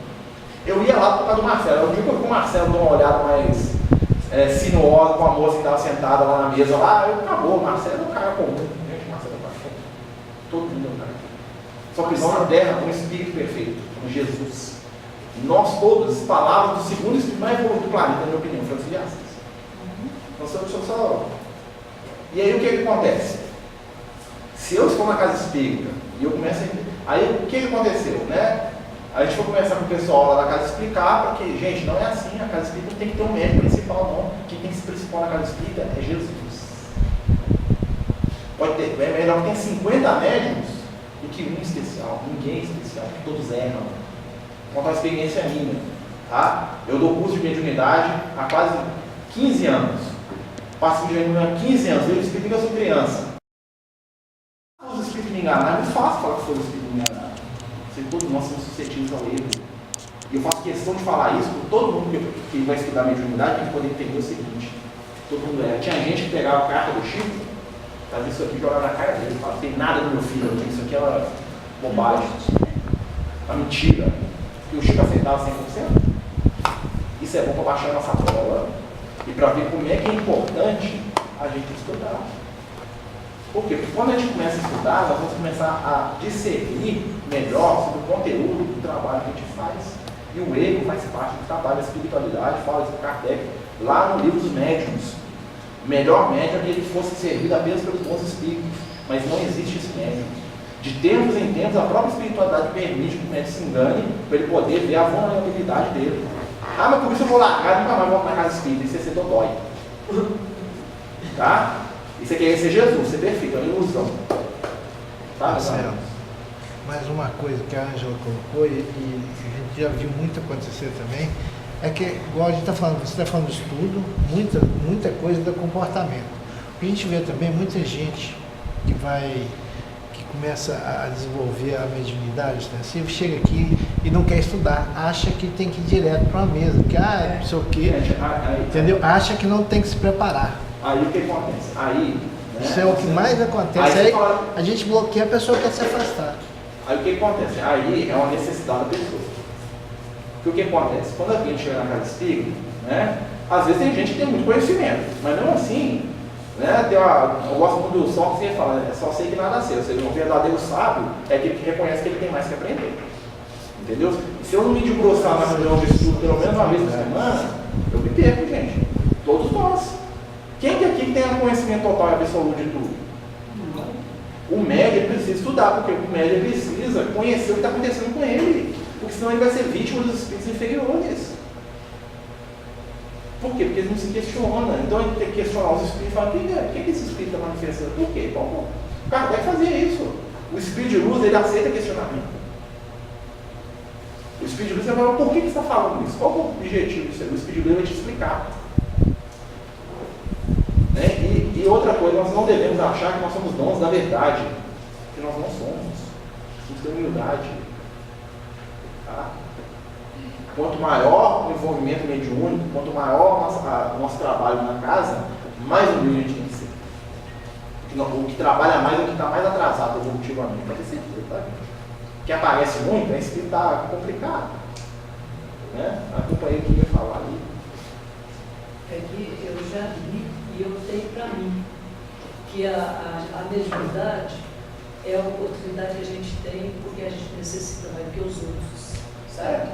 Eu ia lá por causa do Marcelo. Um dia que eu vi o Marcelo dar uma olhada mais sinuosa com a moça que estava sentada lá na mesa, lá, acabou. O Marcelo é um cara comum. Gente, o Marcelo é um cara comum. Todo mundo é um cara comum. Só que pisou na terra com um espírito perfeito, com Jesus. Nós todos, as palavras do segundo espírito mais evoluído do planeta, na minha opinião, Francisco de Assis. Nós somos só. E aí o que acontece? Se eu estou na casa espírita e eu começo a... Aí o que aconteceu, né? A gente foi começar com o pessoal lá da casa explicar, porque, gente, não é assim, a casa espírita não tem que ter um médico principal, não. Quem tem que ser principal na casa espírita é Jesus. Pode ter, é melhor que tenha 50 médiums do que um especial. Ninguém é especial, todos erram. Vou contar uma experiência minha. Tá? Eu dou curso de mediunidade há quase 15 anos. Passo de mediunidade há 15 anos. Eu explico que eu sou criança. Os espíritos me enganaram, é muito fácil falar que foi o espírito me enganaram. Todos nós somos suscetíveis ao erro. E eu faço questão de falar isso por todo mundo que vai estudar mediunidade, tem que poder entender o seguinte: todo mundo era. Tinha gente que pegava a carta do Chico, fazia isso aqui e jogava na cara dele. Falava, tem nada do meu filho, isso aqui é uma bobagem, uma mentira. E o Chico aceitava 100%. Isso é bom para baixar a nossa bola e para ver como é que é importante a gente estudar. Por quê? Porque quando a gente começa a estudar, nós vamos começar a discernir melhor sobre o conteúdo do trabalho que a gente faz. E o ego faz parte do trabalho da espiritualidade, fala isso para Kardec, lá no livro dos médiuns. O melhor médium é que ele fosse servido apenas pelos bons espíritos, mas não existe esse médium. De tempos em tempos, a própria espiritualidade permite que o médium se engane, para ele poder ver a vulnerabilidade dele. Ah, mas por isso eu vou largar, nunca mais volto na casa espírita, isso é ser dodói. Tá? Isso é querer ser Jesus, ser perfeito, é uma ilusão. Tá, certo. Mais uma coisa que a Ângela colocou, e a gente já viu muito acontecer também, é que, igual a gente está falando, você está falando de estudo, muita coisa do comportamento. A gente vê também muita gente que começa a desenvolver a mediunidade extensiva, chega aqui e não quer estudar, acha que tem que ir direto para uma mesa, que não sei o quê, entendeu? Acha que não tem que se preparar. Aí o que acontece? Aí, né, isso é o que mais acontece. Aí a gente bloqueia, a pessoa quer se afastar. Aí o que acontece? Aí é uma necessidade da pessoa. Porque o que acontece? Quando a gente chega na casa espírita, né, às vezes tem gente que tem muito conhecimento, mas não assim, né, eu gosto muito do som que você fala, é só sei que nada sei, ou seja, um verdadeiro sábio é aquele que reconhece que ele tem mais que aprender. Entendeu? E se eu não me debruçar na reunião de estudo pelo menos uma vez por semana, eu me perco, gente. Todos nós. Quem que aqui tem conhecimento total e absoluto de tudo? O médium precisa estudar, porque o médium precisa conhecer o que está acontecendo com ele, porque senão ele vai ser vítima dos espíritos inferiores. Por quê? Porque eles não se questionam. Então ele tem que questionar os espíritos e falar, o que esse espírito está manifestando? Por quê? Bom, o Kardec fazia isso. O espírito de luz, ele aceita questionamento. O espírito de luz, ele fala, por que você está falando isso? Qual é o objetivo disso? O espírito de luz vai te explicar. Né? E outra coisa, nós não devemos achar que nós somos donos da verdade, que nós não somos. Temos que ter humildade. Tá? Quanto maior o envolvimento mediúnico, quanto maior o nosso trabalho na casa, mais humilde a gente tem que ser. O que trabalha mais é o que está mais atrasado evolutivamente, pode ter certeza, tá? O que aparece muito é isso que está complicado. Né? A companheira que ia falar ali. É que eu já li e eu tenho para mim que a mediunidade é a oportunidade que a gente tem porque a gente necessita mais que os outros, sabe?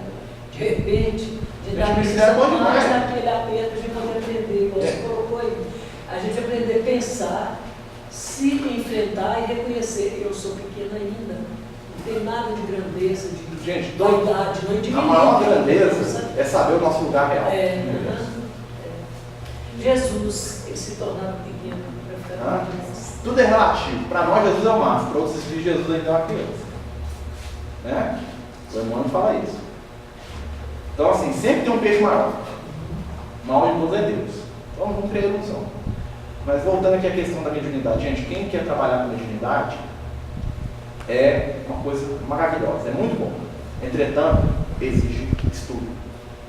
De repente, de dar mais naquele aperto, a gente poder aprender, como você colocou aí, a gente aprender a pensar, se enfrentar e reconhecer, eu sou pequena ainda, não tem nada de grandeza, de gente, vaidade, não é de a maior grandeza é saber o nosso lugar real. Jesus, ele se tornava pequeno para ficar tudo é relativo. Para nós, Jesus é o máximo. Para outros espíritos, Jesus ainda é uma criança. Né? O Emmanuel fala isso. Então, assim, sempre tem um peixe maior. O maior de todos é Deus. Então, não vamos criar ilusão. Mas voltando aqui à questão da mediunidade. Gente, quem quer trabalhar com mediunidade é uma coisa maravilhosa. É muito bom. Entretanto, exige estudo,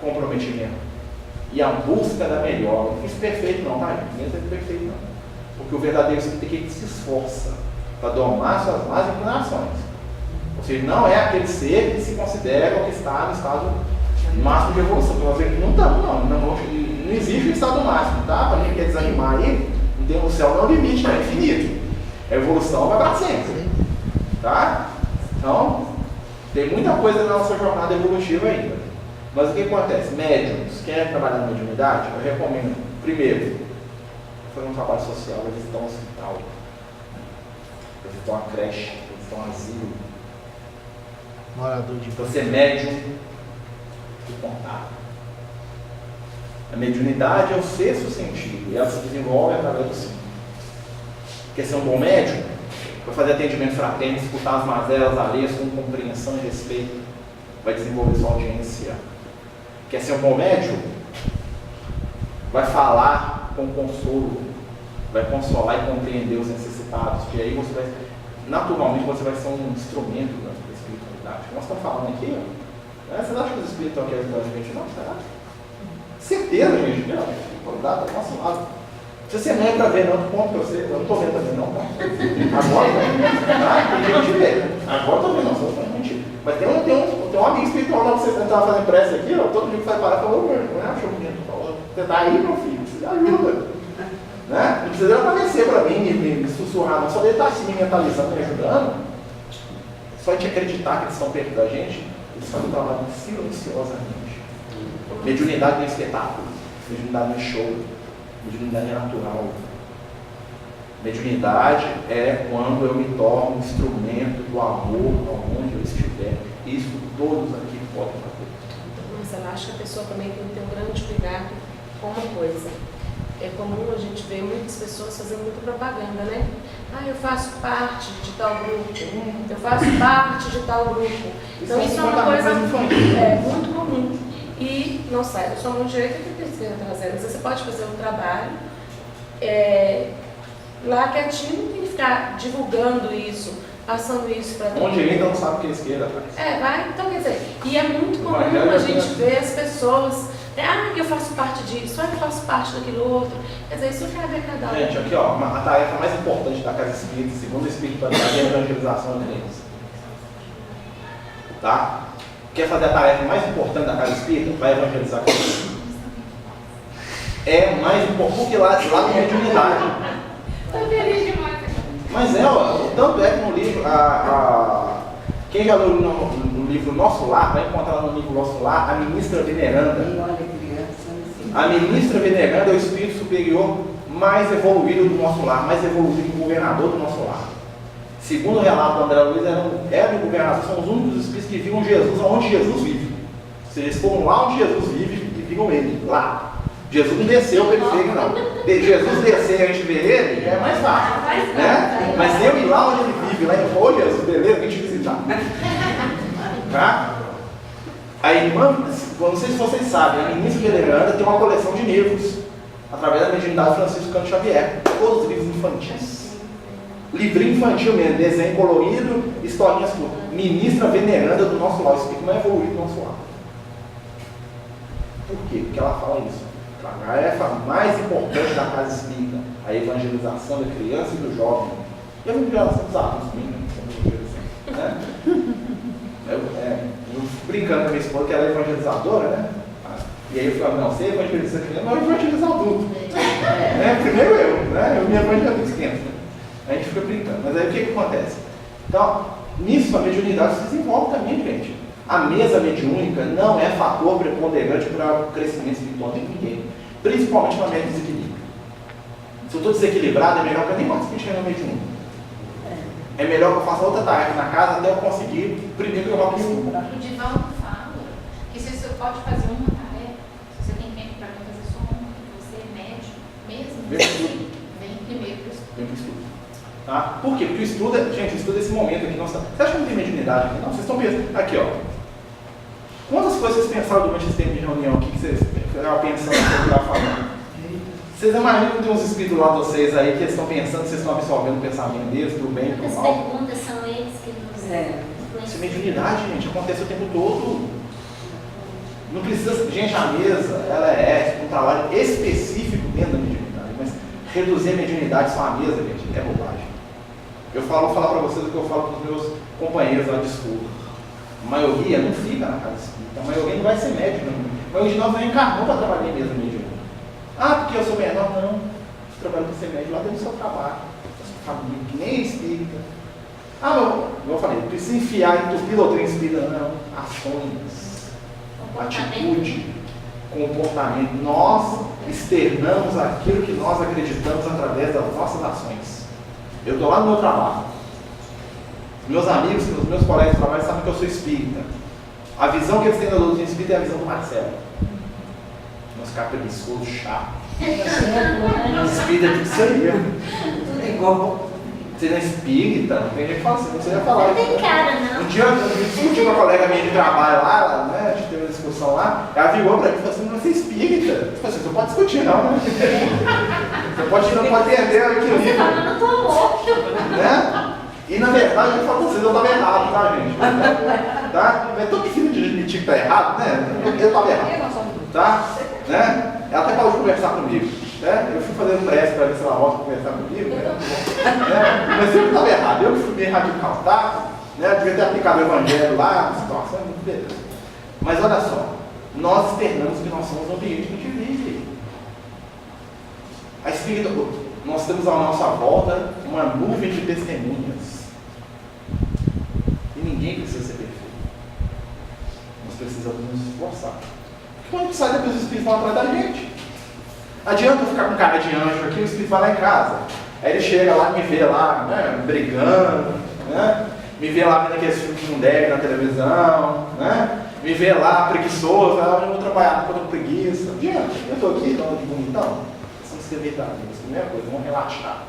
comprometimento. E a busca da melhor. Não fiz perfeito não, tá? Ninguém é perfeito não. Porque o verdadeiro espírito é aquele que se esforça para domar suas más inclinações. Ou seja, não é aquele ser que se considera ou que está no estado máximo de evolução. Porque nós aqui não estamos, não existe o estado máximo, tá? Para quem quer desanimar aí, não tem, o céu não é o limite, não é infinito. A evolução vai para sempre. Tá? Então, tem muita coisa na nossa jornada evolutiva ainda. Mas o que acontece? Médiuns, quem é trabalhar na mediunidade, eu recomendo, primeiro, fazer um trabalho social, vai visitar um hospital, vai visitar uma creche, vai visitar um asilo. Morador de Você é médium de contato. A mediunidade é o sexto sentido, e ela se desenvolve através do cinco. Quer ser um bom médico? Vai fazer atendimento fraterno, escutar as mazelas alheias com compreensão e respeito. Vai desenvolver sua audiência. Quer ser um bom médico? Vai falar com consolo. Vai consolar e compreender os necessitados. E aí você vai, naturalmente, você vai ser um instrumento da espiritualidade. Nós estamos falando aqui, ó. Vocês acham que os espíritos estão aqui ajudando a gente? Não, será? Certeza, gente. Não, dá do nosso lado. Se você não é para ver, não, ponto para você. Eu não estou vendo também, não. Tá? Agora, tá? Tem gente vê. Agora estou vendo, não, só não mentir. Mas tem um amigo espiritual lá que você estava fazendo prece aqui, ó. Todo mundo que vai parar e falou, não é achou bonito. Você está aí, meu filho, você ajuda. Né? Não precisa aparecer para mim, me sussurrar, não. Só ele estar assim me mentalizando, me ajudando. Só a gente acreditar que eles estão perto da gente. Eles fazem um trabalho silenciosamente. Mediunidade não é espetáculo, mediunidade não é show, mediunidade é natural. Mediunidade é quando eu me torno instrumento do amor aonde eu estiver. Isso todos aqui podem fazer. Mas eu acho que a pessoa também tem que ter um grande cuidado com uma coisa. É comum a gente ver muitas pessoas fazendo muita propaganda, né? Ah, eu faço parte de tal grupo, eu faço parte de tal grupo. Então isso é uma coisa muito comum. E não sai da sua mão direita que tem que ser trazendo. Às vezes você pode fazer um trabalho lá quietinho, não tem que ficar divulgando isso, passando isso para todo mundo. Mão direita não sabe o que é esquerda faz. Vai, então quer dizer, e é muito comum a gente ver as pessoas, eu faço parte disso, eu faço parte daquilo outro. Quer dizer, isso cabe a cada um. Gente, aqui ó, a tarefa mais importante da Casa Espírita, segundo o espiritualidade, é a evangelização de Deus. Tá? Quer fazer a tarefa mais importante da Casa Espírita? Vai evangelizar com Deus. É mais importante, porque lá tem mediunidade. Estou feliz demais. Mas ó, tanto é que no livro, quem já leu no livro Nosso Lar, vai encontrar no livro Nosso Lar a ministra veneranda. A ministra veneranda é o espírito superior mais evoluído do Nosso Lar, mais evoluído que o governador do Nosso Lar. Segundo o relato do André Luiz, era o governador, são os únicos espíritos que viam Jesus onde Jesus vive. Ou seja, eles foram lá onde Jesus vive e viram ele, lá. Jesus não desceu para ele ver, não. Jesus descer e a gente ver ele, é mais fácil. Né? Mas eu ir lá onde ele vive, lá em Pô, Jesus, beleza, vem te visitar. Tá? A irmã, não sei se vocês sabem, a ministra veneranda tem uma coleção de livros, através da mediunidade Francisco Cândido Xavier. Todos os livros infantis. Livrinho infantil mesmo, desenho colorido, historinhas curtas. Ministra veneranda do Nosso Lar, o espírito mais evoluído do Nosso Lar. Por quê? Porque ela fala isso. A tarefa mais importante da Casa Espírita, a evangelização da criança e do jovem. E a evangelização dos adultos, né? Eu fico brincando com a minha esposa, que ela é evangelizadora, né? E aí eu falo, não, você evangeliza criança, mas eu evangelizo adulto. Primeiro eu, né? Eu me evangelizo criança. A gente fica brincando. Mas aí o que acontece? Então, nisso a mediunidade se desenvolve também, gente. A mesa mediúnica não é fator preponderante para o crescimento espiritual de ninguém. Principalmente na média desequilíbrio. Se eu estou desequilibrado, é melhor que eu nem participe na mediúnica. É melhor que eu faça outra tarefa na casa até eu conseguir primeiro que eu vou equilibrar. O Divaldo fala que se você pode fazer uma tarefa, se você tem tempo para fazer só uma, você é médio mesmo, vem primeiro para o estudo. Vem para o estudo. Tá? Por quê? Porque o estudo, gente, o estudo é esse momento aqui. Você acha que não tem mediunidade aqui? Não, vocês estão pensando. Aqui, ó. Quantas coisas vocês pensaram durante esse tempo de reunião aqui que vocês estavam pensando no que eu estava falando? Vocês imaginam que tem uns espíritos lá de vocês aí que eles estão pensando, vocês estão absorvendo o pensamento deles, pro bem, pro As mal? perguntas são eles que nos Isso é mediunidade, gente, acontece o tempo todo. Não precisa, gente, a mesa, ela é um trabalho específico dentro da mediunidade, mas reduzir a mediunidade só a mesa, gente, é bobagem. Vou falar para vocês o que eu falo para os meus companheiros lá de estudo. A maioria não fica na casa espírita, a maioria não vai ser médium, não. A maioria de nós não encarnou para trabalhar em mesa mediúnica. Porque eu sou menor, não. Você trabalha para ser médium lá dentro do seu trabalho, da sua família, que nem espírita. Como eu falei, não precisa enfiar, entupir doutrina espírita, não. Ações, atitude, comportamento. Nós externamos aquilo que nós acreditamos através das nossas ações. Eu estou lá no meu trabalho. Meus amigos, os meus colegas de trabalho sabem que eu sou espírita. A visão que eles têm da doutrina espírita é a visão do Marcelo. Nosso cara preguiçoso, chato. Espírita de isso aí mesmo. É igual. Você não é espírita? Tem gente que fala assim, não sei falar. Não tem cara, não. Um dia eu discuti com uma colega minha de trabalho lá, né? A gente teve uma discussão lá, ela virou pra mim e falou assim, não, você é espírita. Eu falei assim, você não pode discutir não, né? Você não pode perder o equilíbrio. Você fala, não tô morto. Né? E na verdade eu falo pra vocês, eu estava errado, tá, gente? Tá? É tão difícil de admitir que tá errado, né? Eu estava errado. Tá? Né? Ela até parou de conversar comigo. Né? Eu fui fazendo prece para ver se ela volta a conversar comigo. Né? Mas eu estava errado, eu fui meio radical, tá? Né? Eu devia ter aplicado o evangelho lá, situação, muito beleza. Mas olha só, nós externamos que nós somos o ambiente que a gente vive. A espírita, nós temos à nossa volta uma nuvem de testemunhas. E ninguém precisa ser perfeito. Nós precisamos nos esforçar. Porque quando a gente sai depois, os espíritos vão atrás da gente. Adianta eu ficar com cara de anjo aqui, o espírito vai lá em casa. Aí ele chega lá e me vê lá, né, brigando, né? Me vê lá vendo aqueles filmes que não deve na televisão, né? Me vê lá preguiçoso, eu vou trabalhar com preguiça. Adianta, eu estou aqui, não de bonitão. Vamos ser verdadeiros, primeira coisa, vamos relaxar.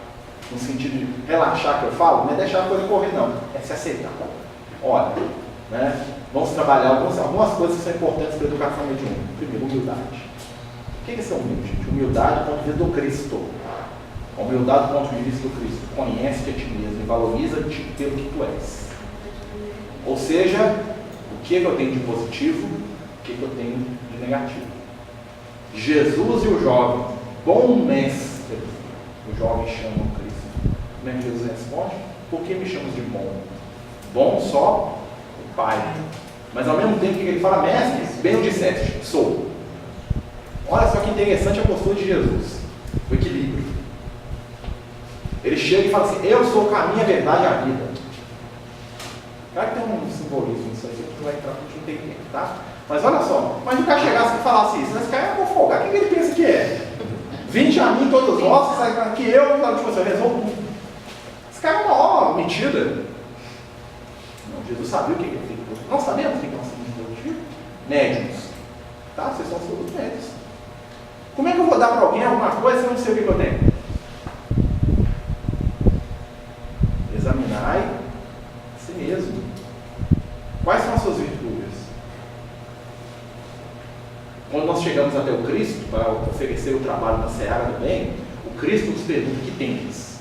No sentido de relaxar que eu falo, não é deixar a coisa correr, não, é se aceitar. Olha, né? Vamos trabalhar algumas coisas que são importantes para a educação mediúnica. Primeiro, humildade. O que é ser humilde, gente? Humildade do ponto de vista do Cristo. Humildade do ponto de vista do Cristo. Conhece-te a ti mesmo e valoriza-te pelo que tu és. Ou seja, o que eu tenho de positivo, o que eu tenho de negativo. Jesus e o jovem, bom mestre, o jovem chama o Cristo. Como é que Jesus responde? Por que me chamas de bom? Bom só o Pai. Mas ao mesmo tempo que ele fala, mestre, bem o disseste, sou. Olha só que interessante a postura de Jesus, o equilíbrio. Ele chega e fala assim, eu sou o caminho, a verdade e a vida. Claro que tem um simbolismo nisso aí, que vai entrar para a gente entender, tá? Mas olha só, mas o cara chegasse e falasse isso, esse cara é um folgado, o que ele pensa que é? Vinde a mim todos vós, que eu, tipo assim, eu resolvo tudo. Esse cara é uma ó, mentira. Não, Jesus sabia o que ele fez. Nós sabemos o que nós temos de positivo? Médiuns. Tá? Vocês são todos médios. Como é que eu vou dar para alguém alguma coisa se eu não sei o que eu tenho? Examinai a si mesmo. Quais são as suas virtudes? Quando nós chegamos até o Cristo para oferecer o trabalho na seara do bem, o Cristo nos pergunta o que tendes.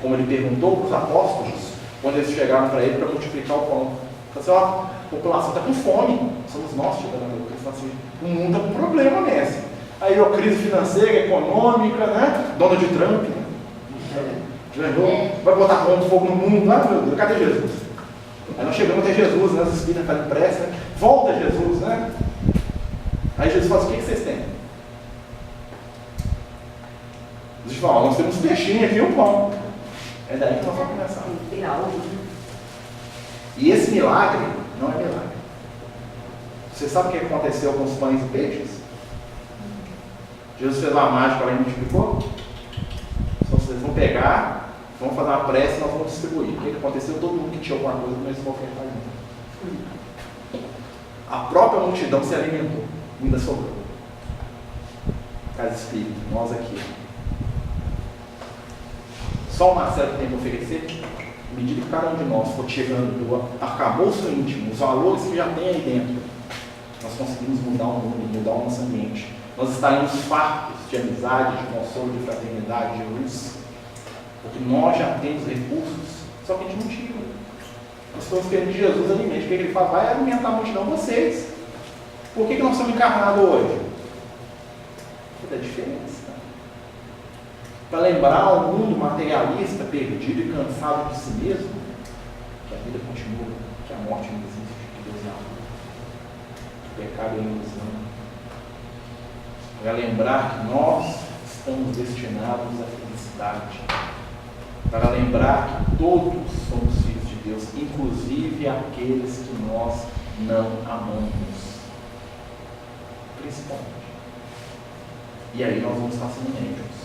Como ele perguntou para os apóstolos, quando eles chegaram para ele para multiplicar o pão. Falou assim, ó, a população está com fome. Somos nós chegando até o Cristo. Assim, o mundo está com problema nessa. Aí a crise financeira, econômica, né? Donald Trump, né? Vai botar fogo no mundo. Ah, meu Deus, cadê Jesus? Aí nós chegamos até Jesus, né? Os espíritos fazem pressa, né? Volta Jesus, né? Aí Jesus fala assim, o que vocês têm? Jesus fala, nós temos peixinho aqui e um pão. É daí que nós vamos começar. E esse milagre não é milagre. Você sabe o que aconteceu com os pães e peixes? Jesus fez uma mágica lá e multiplicou. Então vocês vão pegar, vão fazer uma prece e nós vamos distribuir. O que aconteceu? Todo mundo que tinha alguma coisa começou a ofertar junto. A própria multidão se alimentou. Ainda sobrou. Casa espírita, nós aqui. Só o Marcelo que tem para oferecer. À medida que cada um de nós for chegando do arcabouço íntimo, os valores que já tem aí dentro, nós conseguimos mudar o mundo, mudar o nosso ambiente. Nós estaremos fartos de amizade, de consolo, de fraternidade, de luz, porque nós já temos recursos, só que a gente não tira. Nós estamos querendo que Jesus alimente, porque ele fala, vai alimentar a multidão vocês. Por que nós somos encarnados hoje? Por da diferença. Para lembrar ao mundo materialista, perdido e cansado de si mesmo, que a vida continua, que a morte não existe, que Deus é amor, que o pecado é ilusão. Para lembrar que nós estamos destinados à felicidade. Para lembrar que todos somos filhos de Deus, inclusive aqueles que nós não amamos. Principalmente. E aí nós vamos estar sendo médiuns.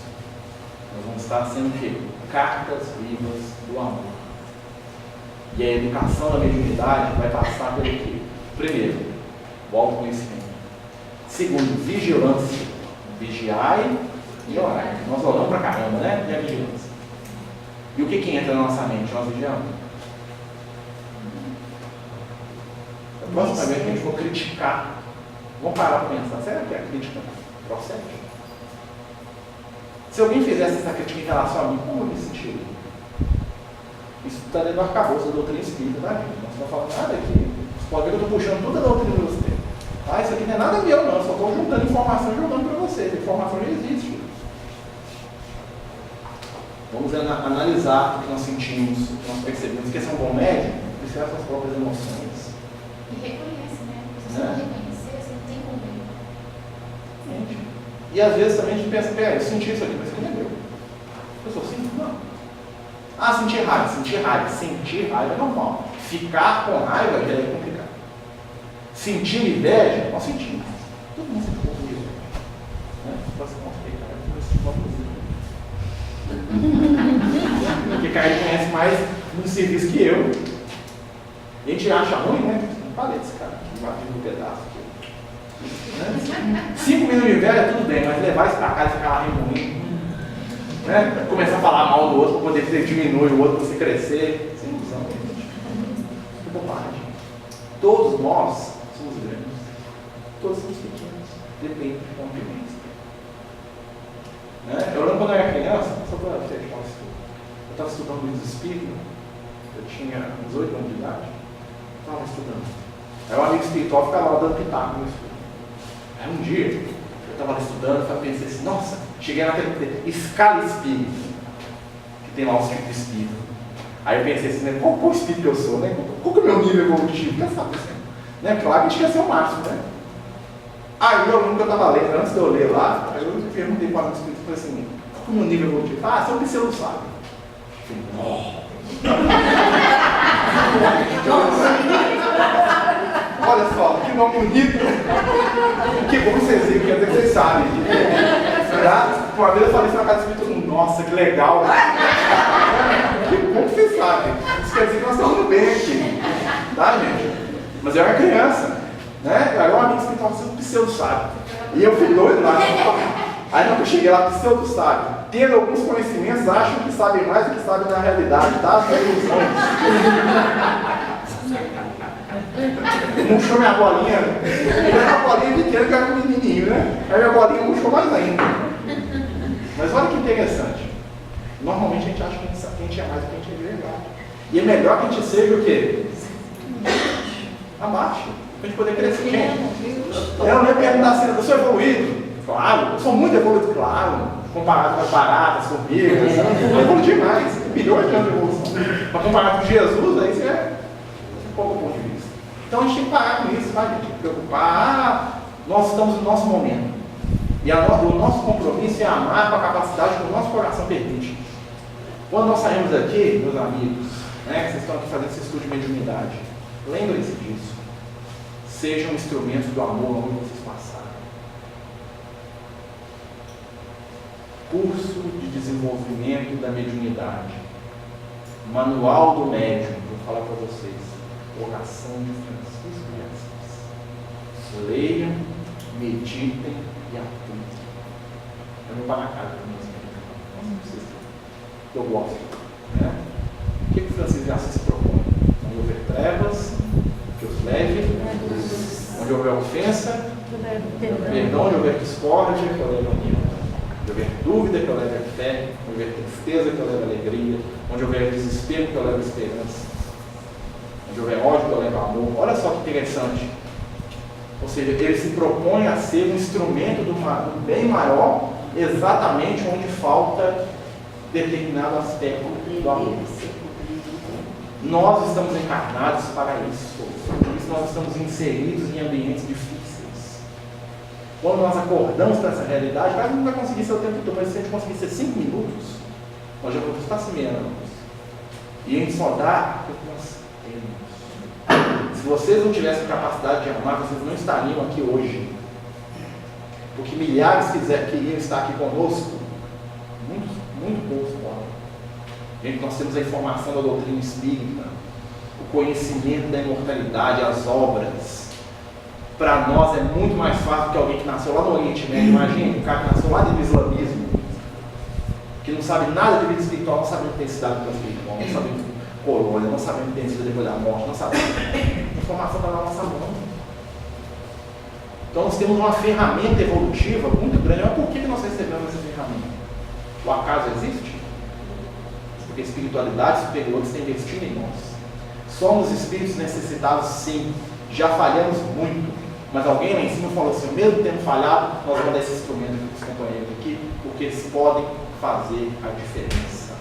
Nós vamos estar sendo o quê? Cartas vivas do amor. E a educação da mediunidade vai passar pelo quê? Primeiro, o autoconhecimento. Segundo, vigilância. Vigiai e orai. Nós oramos pra caramba, né? E a vigilância. E o que entra na nossa mente? Nós vigiamos. A próxima vez que a gente for criticar, vamos parar para pensar, será que a crítica procede? Se alguém fizesse essa crítica em relação a mim, como eu me sentiria? Isso está dentro do arcabouço da doutrina espírita, tá, gente? Nós não estamos falando nada aqui. Você pode ver que eu estou puxando toda a doutrina de você. Ah, isso aqui não é nada meu, não. Eu só estou juntando informação e jogando para vocês. A informação já existe. Vamos analisar o que nós sentimos, o que nós percebemos. Quer ser um bom médico? Observa suas próprias emoções. E reconhece, né? Se você não reconhecer, você não tem como ver. E às vezes também a gente pensa, eu senti isso aqui, mas isso não é meu. Eu sou assim? Não. Ah, sentir raiva. Sentir raiva é normal. Ficar com raiva já é complicado. Sentir inveja, nós sentimos. Todo mundo sente um pouco de inveja. Você porque Caio conhece mais no serviço que eu. E a gente acha ruim, né? Não falei desse cara, invadindo um pedaço aqui. 5 minutos de inveja, tudo bem, mas levar isso pra casa e ficar lá remoendo, né? Começar a falar mal do outro para poder você diminuir o outro para você crescer. Sem ilusão, gente. Que bobagem. Todos nós somos grandes. Todos somos pequenos. Depende de convivência. Eu lembro quando eu era criança, só para você falar isso. Eu estava estudando o livro do Espírito. Eu tinha uns 8 anos de idade. Estava estudando. Aí um amigo espiritual ficava lá dando pitaco no estudo. Aí um dia, eu estava lá estudando e pensei assim, nossa, cheguei naquele escala espírito, que tem lá os tipos de espírito. Aí eu pensei assim, né, qual o espírito que eu sou, né? Qual que é o meu nível evolutivo? Quer saber assim? Né? Claro que a gente quer ser o máximo, né? Aí eu lembro que eu estava lendo, antes de eu ler lá, aí eu perguntei para o amigo espírito, falei assim, qual que é o meu nível evolutivo? Ah, você é um pseudo sábio. Olha só, que nome bonito. Que bom que vocês viram, quer dizer que vocês sabem. Tá? Uma vez eu falei isso na casa do Espírito, todo mundo, nossa, que legal. Que bom que vocês sabem. Isso quer dizer que nós estamos indo bem aqui. Tá, gente? Mas eu era criança. Né? Aí um amigo espiritual sendo pseudo sábio. E eu fui doido lá. Aí quando eu cheguei lá, pseudo sábio. Tendo alguns conhecimentos, acham que sabem mais do que sabem na realidade, tá? É ilusão. Murchou minha bolinha. Minha bolinha pequena que era um menininho, né? Aí minha bolinha murchou mais ainda. Mas olha que interessante. Normalmente a gente acha que a gente é mais do que a gente é de verdade. E é melhor que a gente seja o quê? Abaixo. Pra gente poder crescer. Gente, eu não ia perguntar assim, eu sou evoluído? Claro. Eu sou muito evoluído, claro. Comparado com as baratas, formigas. Eu evoluí demais. Milhões de anos de evolução. Mas comparado com Jesus, aí você é um pouco ponto de vista. Então a gente tem que parar com isso, tá, gente? Preocupar. Nós estamos no nosso momento. E o nosso compromisso é amar com a capacidade que o nosso coração permite. Quando nós saímos aqui, meus amigos, né, que vocês estão aqui fazendo esse estudo de mediunidade, lembrem-se disso. Sejam instrumentos do amor onde vocês passaram. Curso de desenvolvimento da mediunidade. Manual do médium, vou falar para vocês. Oração de Francisco de Assis. Leiam, meditem e atuem. Eu vou para a casa para mim, não precisa. Eu gosto. Né? O que o Francisco de Assis propõe? Onde houver trevas, que os leve, onde houver ofensa, perdão, onde houver discórdia, que eu leve a união. Onde houver dúvida, que eu leve a fé, onde houver tristeza, que eu leve a alegria, onde houver desespero, que eu leve a esperança, onde houver ódio, que eu leve a amor. Olha só que interessante. Ou seja, ele se propõe a ser um instrumento do bem maior, exatamente onde falta determinado aspecto do amor. Nós estamos encarnados para isso. Por isso nós estamos inseridos em ambientes difíceis. Quando nós acordamos para essa realidade, a gente não vai conseguir ser o tempo todo, mas se a gente conseguir ser 5 minutos, nós já vamos estar semeando. E a gente só dá o que nós temos. Se vocês não tivessem capacidade de amar, vocês não estariam aqui hoje. Porque milhares queriam estar aqui conosco, muito poucos podem. Gente, nós temos a informação da doutrina espírita, o conhecimento da imortalidade, as obras. Para nós é muito mais fácil que alguém que nasceu lá no Oriente Médio. Imagina, um cara que nasceu lá dentro do islamismo, que não sabe nada de vida espiritual, não sabe intensidade do plano espiritual, não sabe colônia, não sabe intensidade depois da morte, não sabe. A informação está na nossa mão. Então nós temos uma ferramenta evolutiva muito grande. Mas por que nós recebemos essa ferramenta? O acaso existe? Porque a espiritualidade superior está investindo em nós. Somos espíritos necessitados, sim. Já falhamos muito. Mas alguém lá em cima falou assim, mesmo tendo falhado, nós vamos dar esse instrumento para os companheiros aqui, porque eles podem fazer a diferença.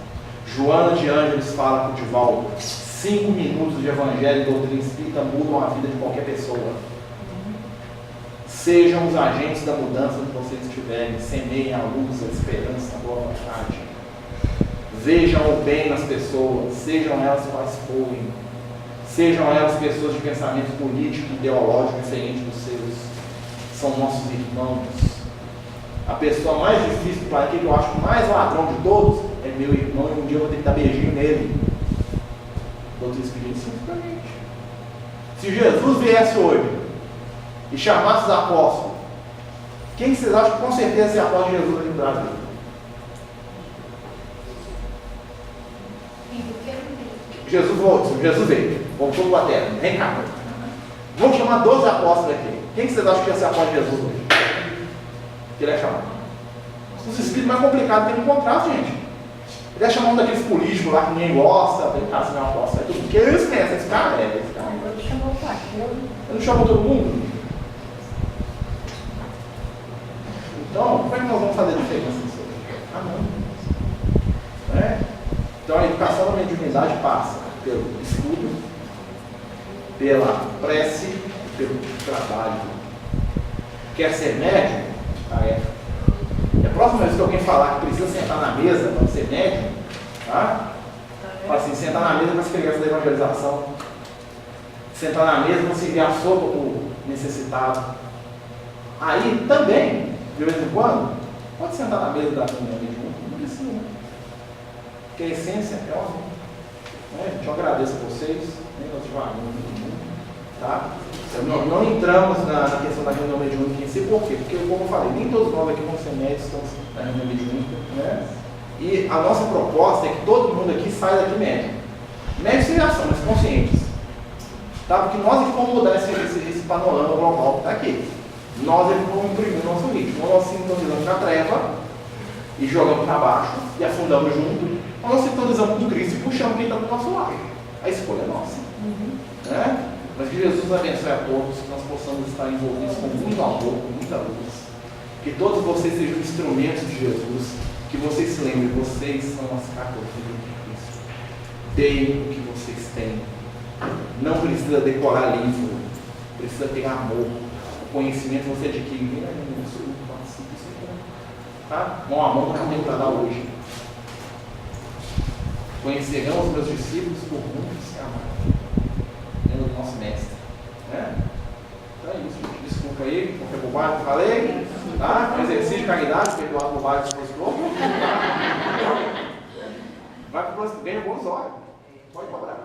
Joana de Ângeles fala para o Divaldo, 5 minutos de evangelho e doutrina espírita mudam a vida de qualquer pessoa. Sejam os agentes da mudança onde vocês estiverem, semeiem a luz, a esperança, a boa vontade. Vejam o bem nas pessoas, sejam elas quais forem. Sejam elas pessoas de pensamento político, ideológico diferente dos seus. São nossos irmãos. A pessoa mais difícil do planeta, que eu acho mais ladrão de todos, é meu irmão, e um dia eu vou ter que dar beijinho nele. Doutor Espírito, simplesmente. Se Jesus viesse hoje e chamasse os apóstolos, quem vocês acham que com certeza se apóstolo de Jesus aqui no Brasil? Jesus veio, voltou para a terra, reencarnou. Vamos chamar 12 apóstolos aqui. Quem vocês acham que ia ser apóstolo de Jesus hoje? Que ele ia chamar? Os espíritos mais complicados tem que encontrar, gente. Ele ia chamar um daqueles políticos lá que ninguém gosta, vem cá, se não é apóstolo, é tudo. Porque eles pensam, esse cara é, esse cara é. Ele chamou quatro. Ele não chamou todo mundo? Então, como é que nós vamos fazer diferença nisso aí? Não. É? Então, a educação da mediunidade passa pelo estudo, pela prece e pelo trabalho. Quer ser médium? Tarefa. E a próxima vez que alguém falar que precisa sentar na mesa para ser médium, tá? Fala assim, sentar na mesa para as crianças da evangelização. Sentar na mesa para servir a sopa para o necessitado. Aí também, de vez em quando, pode sentar na mesa da reunião mediúnica, não precisa, né? Porque a essência é óbvio. Gente, eu agradeço a vocês, nós devagamos todo mundo, tá? Não entramos na questão da reunião mediúnica em si, por quê? Porque, como eu falei, nem todos nós aqui vão ser médicos, estamos na reunião mediúnica, né? E a nossa proposta é que todo mundo aqui saia daqui médico. Médicos já são, mas conscientes. Tá? Porque nós é que vamos mudar esse panorama global que está aqui. Nós é que vamos imprimir o nosso ritmo. Nós sintonizamos na treva e jogamos para baixo e afundamos junto. Nós sintonizamos com Cristo e puxamos quem está do nosso lado. A escolha é nossa. Né? Mas que Jesus abençoe a todos, que nós possamos estar envolvidos com muito amor, com muita luz. Que todos vocês sejam instrumentos de Jesus. Que vocês se lembrem, vocês são as cartolinas de Cristo. Deem o que vocês têm. Não precisa decorar livro, precisa ter amor. O conhecimento você adquire. Tá? Mão a mão para ter para dar hoje. Conhecerão os meus discípulos por muitos que amaram. Lembra do nosso mestre. Né? Então é isso, gente. Desculpa aí, qualquer bobagem que eu falei. Tá? Exercício de caridade, perdoar bobagem do seu corpo. Vai para o ganha bons olhos. Pode cobrar.